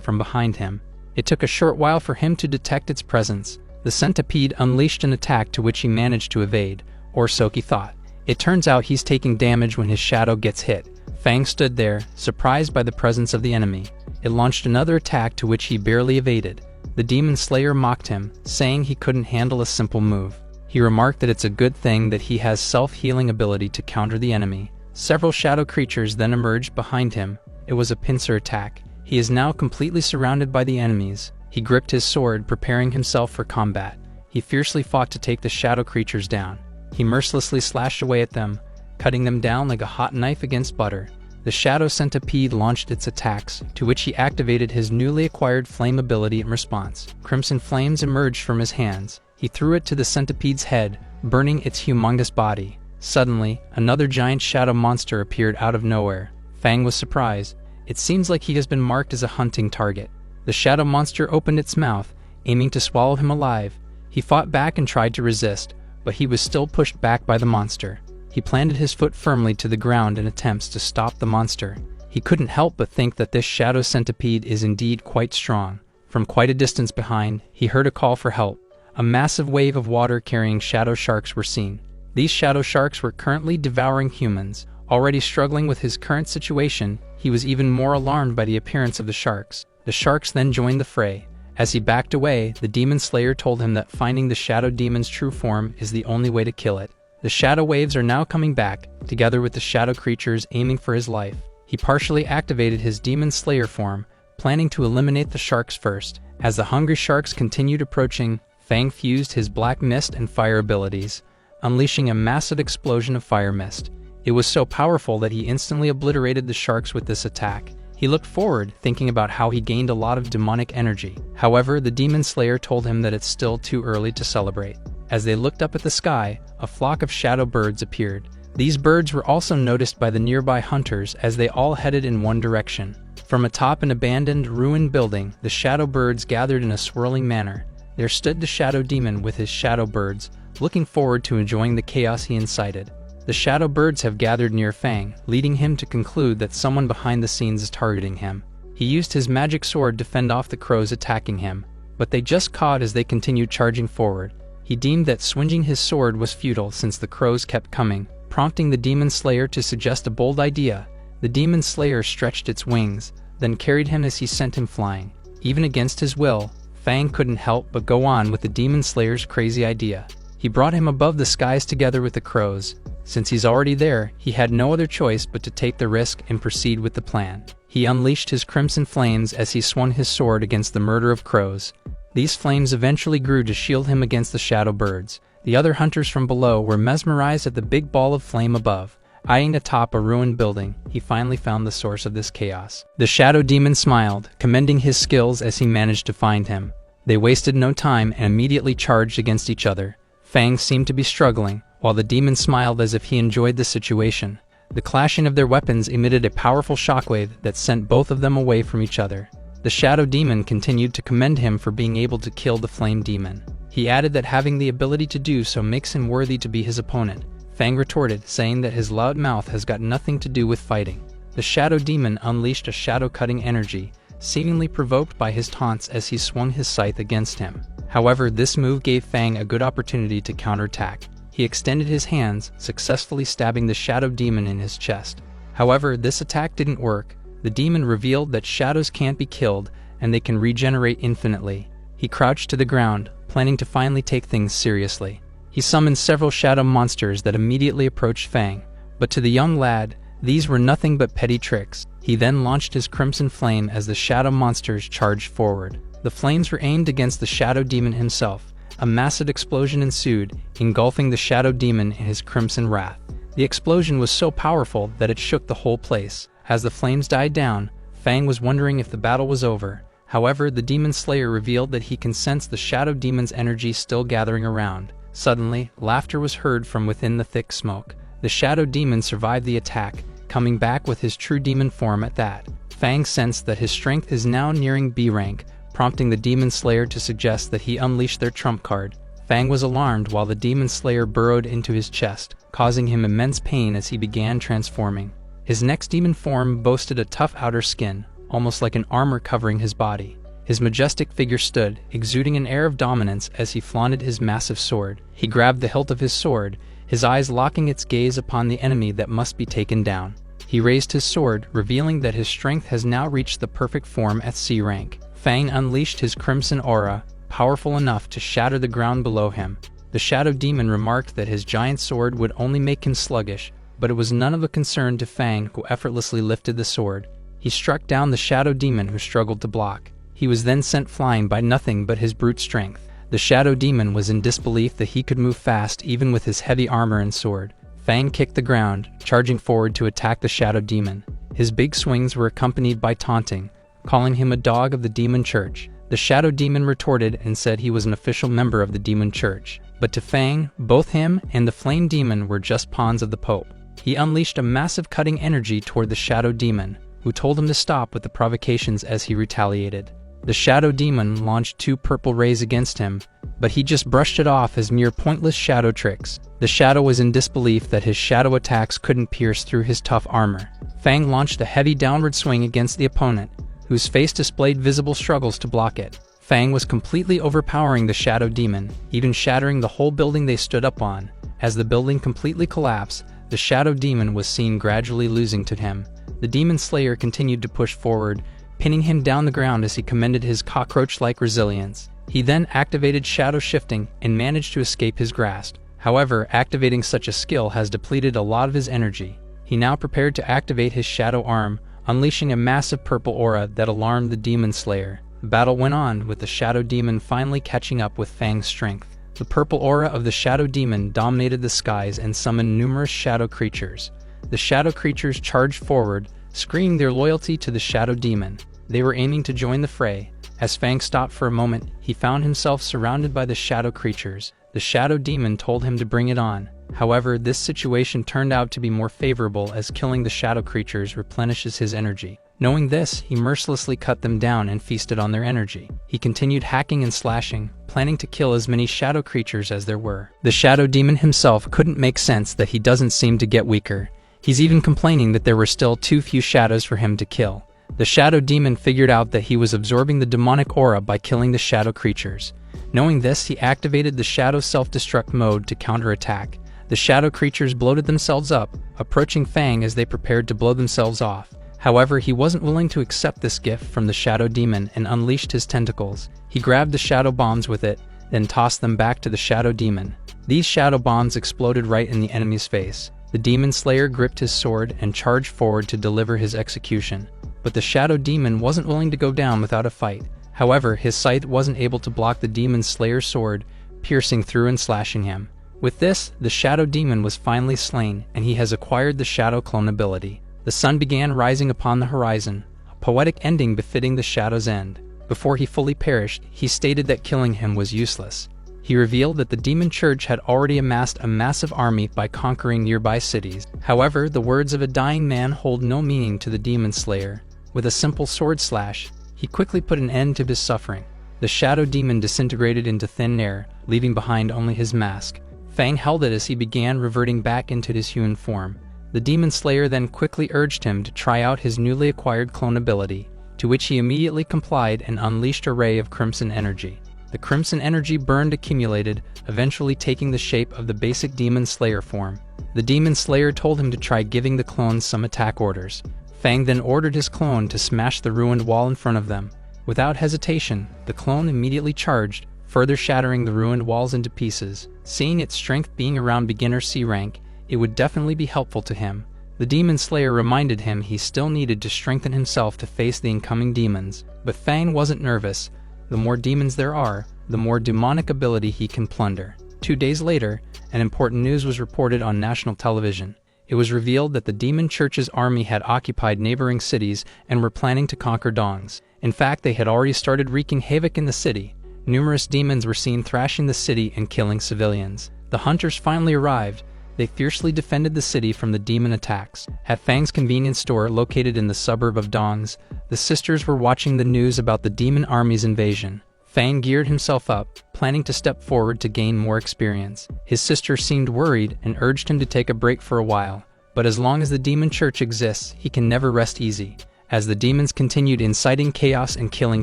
from behind him. It took a short while for him to detect its presence. The centipede unleashed an attack to which he managed to evade, or so he thought. It turns out he's taking damage when his shadow gets hit. Fang stood there, surprised by the presence of the enemy. It launched another attack to which he barely evaded. The demon slayer mocked him, saying he couldn't handle a simple move. He remarked that it's a good thing that he has self-healing ability to counter the enemy. Several shadow creatures then emerged behind him. It was a pincer attack. He is now completely surrounded by the enemies. He gripped his sword, preparing himself for combat. He fiercely fought to take the shadow creatures down. He mercilessly slashed away at them, cutting them down like a hot knife against butter. The shadow centipede launched its attacks, to which he activated his newly acquired flame ability in response. Crimson flames emerged from his hands. He threw it to the centipede's head, burning its humongous body. Suddenly, another giant shadow monster appeared out of nowhere. Fang was surprised. It seems like he has been marked as a hunting target. The shadow monster opened its mouth, aiming to swallow him alive. He fought back and tried to resist, but he was still pushed back by the monster. He planted his foot firmly to the ground in attempts to stop the monster. He couldn't help but think that this shadow centipede is indeed quite strong. From quite a distance behind, he heard a call for help. A massive wave of water carrying shadow sharks were seen. These shadow sharks were currently devouring humans. Already struggling with his current situation, he was even more alarmed by the appearance of the sharks. The sharks then joined the fray. As he backed away, the demon slayer told him that finding the shadow demon's true form is the only way to kill it. The shadow waves are now coming back, together with the shadow creatures aiming for his life. He partially activated his demon slayer form, planning to eliminate the sharks first. As the hungry sharks continued approaching, Fang fused his black mist and fire abilities, unleashing a massive explosion of fire mist. It was so powerful that he instantly obliterated the sharks with this attack. He looked forward, thinking about how he gained a lot of demonic energy. However, the demon slayer told him that it's still too early to celebrate. As they looked up at the sky, a flock of shadow birds appeared. These birds were also noticed by the nearby hunters as they all headed in one direction. From atop an abandoned, ruined building, the shadow birds gathered in a swirling manner. There stood the shadow demon with his shadow birds, looking forward to enjoying the chaos he incited. The shadow birds have gathered near Fang, leading him to conclude that someone behind the scenes is targeting him. He used his magic sword to fend off the crows attacking him, but they just caught as they continued charging forward. He deemed that swinging his sword was futile since the crows kept coming, prompting the demon slayer to suggest a bold idea. The demon slayer stretched its wings, then carried him as he sent him flying. Even against his will, Fang couldn't help but go on with the demon slayer's crazy idea. He brought him above the skies together with the crows. Since he's already there, he had no other choice but to take the risk and proceed with the plan. He unleashed his crimson flames as he swung his sword against the murder of crows. These flames eventually grew to shield him against the shadow birds. The other hunters from below were mesmerized at the big ball of flame above. Eyeing atop a ruined building, he finally found the source of this chaos. The shadow demon smiled, commending his skills as he managed to find him. They wasted no time and immediately charged against each other. Fang seemed to be struggling, while the demon smiled as if he enjoyed the situation. The clashing of their weapons emitted a powerful shockwave that sent both of them away from each other. The shadow demon continued to commend him for being able to kill the flame demon. He added that having the ability to do so makes him worthy to be his opponent. Fang retorted, saying that his loud mouth has got nothing to do with fighting. The shadow demon unleashed a shadow-cutting energy, seemingly provoked by his taunts as he swung his scythe against him. However, this move gave Fang a good opportunity to counterattack. He extended his hands, successfully stabbing the shadow demon in his chest. However, this attack didn't work. The demon revealed that shadows can't be killed, and they can regenerate infinitely. He crouched to the ground, planning to finally take things seriously. He summoned several shadow monsters that immediately approached Fang, but to the young lad, these were nothing but petty tricks. He then launched his crimson flame as the shadow monsters charged forward. The flames were aimed against the shadow demon himself. A massive explosion ensued, engulfing the shadow demon in his crimson wrath. The explosion was so powerful that it shook the whole place. As the flames died down, Fang was wondering if the battle was over. However, the demon slayer revealed that he can sense the shadow demon's energy still gathering around. Suddenly, laughter was heard from within the thick smoke. The shadow demon survived the attack, coming back with his true demon form at that. Fang sensed that his strength is now nearing B rank, prompting the demon slayer to suggest that he unleash their trump card. Fang was alarmed while the demon slayer burrowed into his chest, causing him immense pain as he began transforming. His next demon form boasted a tough outer skin, almost like an armor covering his body. His majestic figure stood, exuding an air of dominance as he flaunted his massive sword. He grabbed the hilt of his sword, his eyes locking its gaze upon the enemy that must be taken down. He raised his sword, revealing that his strength has now reached the perfect form at C rank. Fang unleashed his crimson aura, powerful enough to shatter the ground below him. The shadow demon remarked that his giant sword would only make him sluggish, but it was none of a concern to Fang, who effortlessly lifted the sword. He struck down the shadow demon, who struggled to block. He was then sent flying by nothing but his brute strength. The shadow demon was in disbelief that he could move fast even with his heavy armor and sword. Fang kicked the ground, charging forward to attack the shadow demon. His big swings were accompanied by taunting, calling him a dog of the demon church. The shadow demon retorted and said he was an official member of the demon church. But to Fang, both him and the flame demon were just pawns of the Pope. He unleashed a massive cutting energy toward the shadow demon, who told him to stop with the provocations as he retaliated. The shadow demon launched 2 purple rays against him, but he just brushed it off as mere pointless shadow tricks. The shadow was in disbelief that his shadow attacks couldn't pierce through his tough armor. Fang launched a heavy downward swing against the opponent, whose face displayed visible struggles to block it. Fang was completely overpowering the shadow demon, even shattering the whole building they stood up on. As the building completely collapsed, the shadow demon was seen gradually losing to him. The demon slayer continued to push forward, pinning him down the ground as he commended his cockroach-like resilience. He then activated shadow shifting and managed to escape his grasp. However, activating such a skill has depleted a lot of his energy. He now prepared to activate his shadow arm, unleashing a massive purple aura that alarmed the demon slayer. The battle went on, with the shadow demon finally catching up with Fang's strength. The purple aura of the shadow demon dominated the skies and summoned numerous shadow creatures. The shadow creatures charged forward, screaming their loyalty to the shadow demon. They were aiming to join the fray. As Fang stopped for a moment, he found himself surrounded by the shadow creatures. The shadow demon told him to bring it on. However, this situation turned out to be more favorable, as killing the shadow creatures replenishes his energy. Knowing this, he mercilessly cut them down and feasted on their energy. He continued hacking and slashing, planning to kill as many shadow creatures as there were. The shadow demon himself couldn't make sense that he doesn't seem to get weaker. He's even complaining that there were still too few shadows for him to kill. The shadow demon figured out that he was absorbing the demonic aura by killing the shadow creatures. Knowing this, he activated the shadow self-destruct mode to counterattack. The shadow creatures bloated themselves up, approaching Fang as they prepared to blow themselves off. However, he wasn't willing to accept this gift from the shadow demon and unleashed his tentacles. He grabbed the shadow bombs with it, then tossed them back to the shadow demon. These shadow bombs exploded right in the enemy's face. The demon slayer gripped his sword and charged forward to deliver his execution. But the shadow demon wasn't willing to go down without a fight. However, his scythe wasn't able to block the demon slayer's sword, piercing through and slashing him. With this, the shadow demon was finally slain, and he has acquired the shadow clone ability. The sun began rising upon the horizon, a poetic ending befitting the shadow's end. Before he fully perished, he stated that killing him was useless. He revealed that the demon church had already amassed a massive army by conquering nearby cities. However, the words of a dying man hold no meaning to the demon slayer. With a simple sword slash, he quickly put an end to his suffering. The shadow demon disintegrated into thin air, leaving behind only his mask. Fang held it as he began reverting back into his human form. The demon slayer then quickly urged him to try out his newly acquired clone ability, to which he immediately complied and unleashed a ray of crimson energy. The crimson energy burned accumulated, eventually taking the shape of the basic demon slayer form. The demon slayer told him to try giving the clones some attack orders. Fang then ordered his clone to smash the ruined wall in front of them. Without hesitation, the clone immediately charged, further shattering the ruined walls into pieces. Seeing its strength being around beginner C rank, it would definitely be helpful to him. The demon slayer reminded him he still needed to strengthen himself to face the incoming demons, but Fang wasn't nervous. The more demons there are, the more demonic ability he can plunder. 2 days later, an important news was reported on national television. It was revealed that the demon church's army had occupied neighboring cities and were planning to conquer Dongs. In fact, they had already started wreaking havoc in the city. Numerous demons were seen thrashing the city and killing civilians. The hunters finally arrived. They fiercely defended the city from the demon attacks. At Fang's convenience store located in the suburb of Dongs, the sisters were watching the news about the demon army's invasion. Fang geared himself up, planning to step forward to gain more experience. His sister seemed worried and urged him to take a break for a while. But as long as the demon church exists, he can never rest easy. As the demons continued inciting chaos and killing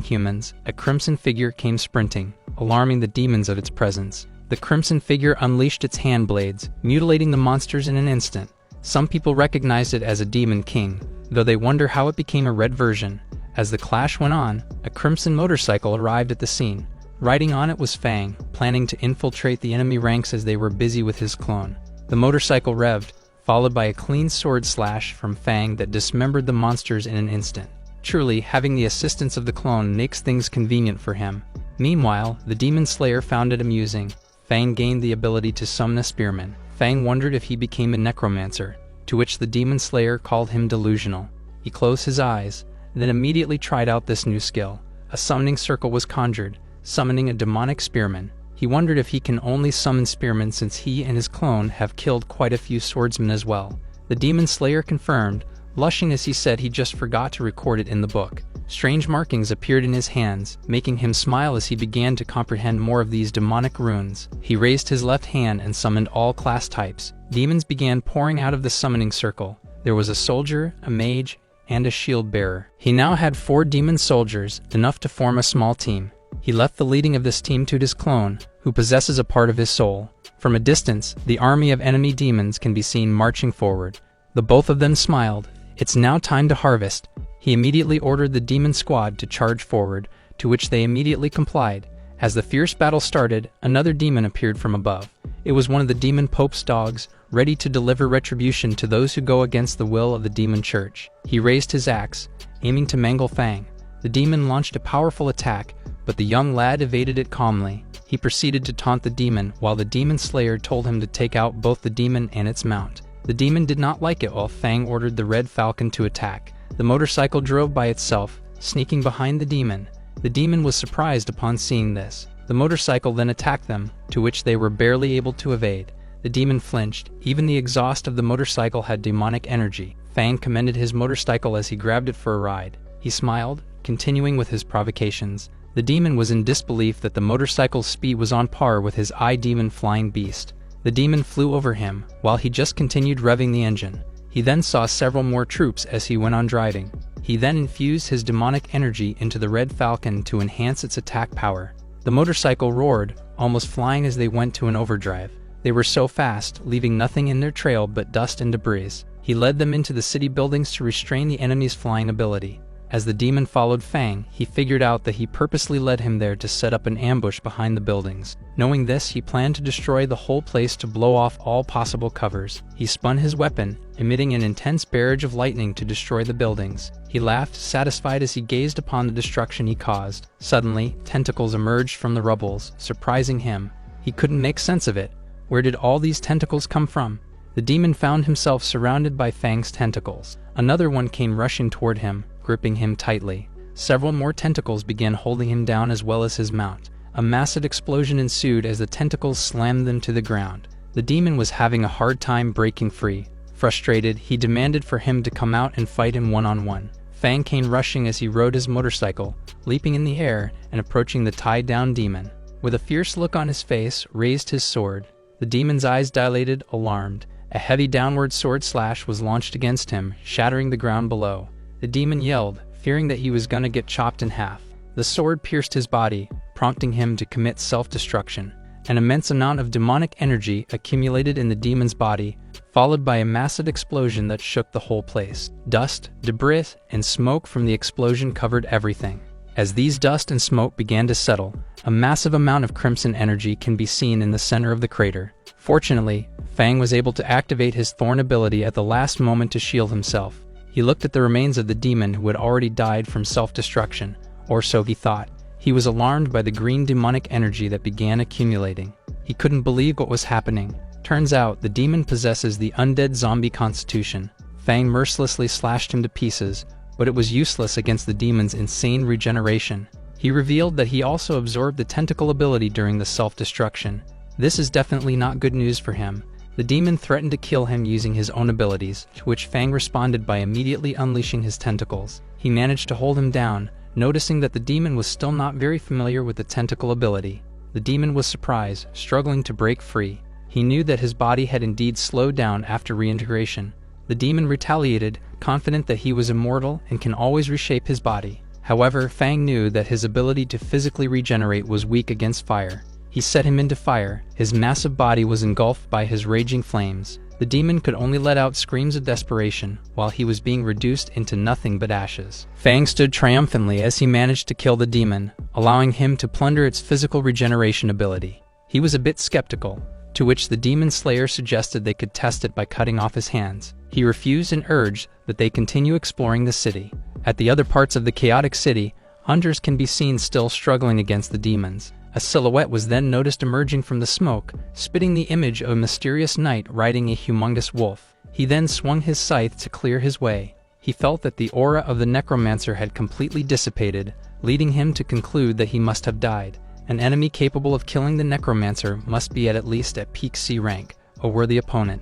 humans, a crimson figure came sprinting, alarming the demons of its presence. The crimson figure unleashed its hand blades, mutilating the monsters in an instant. Some people recognized it as a demon king, though they wonder how it became a red version. As the clash went on, a crimson motorcycle arrived at the scene. Riding on it was Fang, planning to infiltrate the enemy ranks as they were busy with his clone. The motorcycle revved, followed by a clean sword slash from Fang that dismembered the monsters in an instant. Truly, having the assistance of the clone makes things convenient for him. Meanwhile, the demon slayer found it amusing. Fang gained the ability to summon a spearman. Fang wondered if he became a necromancer, to which the demon slayer called him delusional. He closed his eyes, then immediately tried out this new skill. A summoning circle was conjured, summoning a demonic spearman. He wondered if he can only summon spearmen since he and his clone have killed quite a few swordsmen as well. The demon slayer confirmed, blushing as he said he just forgot to record it in the book. Strange markings appeared in his hands, making him smile as he began to comprehend more of these demonic runes. He raised his left hand and summoned all class types. Demons began pouring out of the summoning circle. There was a soldier, a mage, and a shield bearer. He now had 4 demon soldiers, enough to form a small team. He left the leading of this team to his clone, who possesses a part of his soul. From a distance, the army of enemy demons can be seen marching forward. The both of them smiled. It's now time to harvest. He immediately ordered the demon squad to charge forward, to which they immediately complied. As the fierce battle started, another demon appeared from above. It was one of the demon pope's dogs, ready to deliver retribution to those who go against the will of the demon church. He raised his axe, aiming to mangle Fang. The demon launched a powerful attack, but the young lad evaded it calmly. He proceeded to taunt the demon, while the demon slayer told him to take out both the demon and its mount. The demon did not like it while Fang ordered the red falcon to attack. The motorcycle drove by itself, sneaking behind the demon. The demon was surprised upon seeing this. The motorcycle then attacked them, to which they were barely able to evade. The demon flinched. Even the exhaust of the motorcycle had demonic energy. Fang commended his motorcycle as he grabbed it for a ride. He smiled, continuing with his provocations. The demon was in disbelief that the motorcycle's speed was on par with his eye-demon flying beast. The demon flew over him, while he just continued revving the engine. He then saw several more troops as he went on driving. He then infused his demonic energy into the red falcon to enhance its attack power. The motorcycle roared, almost flying as they went to an overdrive. They were so fast, leaving nothing in their trail but dust and debris. He led them into the city buildings to restrain the enemy's flying ability. As the demon followed Fang, he figured out that he purposely led him there to set up an ambush behind the buildings. Knowing this, he planned to destroy the whole place to blow off all possible covers. He spun his weapon, emitting an intense barrage of lightning to destroy the buildings. He laughed, satisfied as he gazed upon the destruction he caused. Suddenly, tentacles emerged from the rubbles, surprising him. He couldn't make sense of it. Where did all these tentacles come from? The demon found himself surrounded by Fang's tentacles. Another one came rushing toward him, gripping him tightly. Several more tentacles began holding him down as well as his mount. A massive explosion ensued as the tentacles slammed them to the ground. The demon was having a hard time breaking free. Frustrated, he demanded for him to come out and fight him one-on-one. Fang came rushing as he rode his motorcycle, leaping in the air and approaching the tied-down demon. With a fierce look on his face, raised his sword. The demon's eyes dilated, alarmed. A heavy downward sword slash was launched against him, shattering the ground below. The demon yelled, fearing that he was gonna get chopped in half. The sword pierced his body, prompting him to commit self-destruction. An immense amount of demonic energy accumulated in the demon's body, followed by a massive explosion that shook the whole place. Dust, debris, and smoke from the explosion covered everything. As these dust and smoke began to settle, a massive amount of crimson energy can be seen in the center of the crater. Fortunately, Fang was able to activate his thorn ability at the last moment to shield himself. He looked at the remains of the demon who had already died from self-destruction, or so he thought. He was alarmed by the green demonic energy that began accumulating. He couldn't believe what was happening. Turns out, the demon possesses the undead zombie constitution. Fang mercilessly slashed him to pieces, but it was useless against the demon's insane regeneration. He revealed that he also absorbed the tentacle ability during the self-destruction. This is definitely not good news for him. The demon threatened to kill him using his own abilities, to which Fang responded by immediately unleashing his tentacles. He managed to hold him down, noticing that the demon was still not very familiar with the tentacle ability. The demon was surprised, struggling to break free. He knew that his body had indeed slowed down after reintegration. The demon retaliated, confident that he was immortal and can always reshape his body. However, Fang knew that his ability to physically regenerate was weak against fire. He set him into fire. His massive body was engulfed by his raging flames. The demon could only let out screams of desperation, while he was being reduced into nothing but ashes. Fang stood triumphantly as he managed to kill the demon, allowing him to plunder its physical regeneration ability. He was a bit skeptical, to which the demon slayer suggested they could test it by cutting off his hands. He refused and urged that they continue exploring the city. At the other parts of the chaotic city, hunters can be seen still struggling against the demons. A silhouette was then noticed emerging from the smoke, spitting the image of a mysterious knight riding a humongous wolf. He then swung his scythe to clear his way. He felt that the aura of the necromancer had completely dissipated, leading him to conclude that he must have died. An enemy capable of killing the necromancer must be at least at peak C rank, a worthy opponent.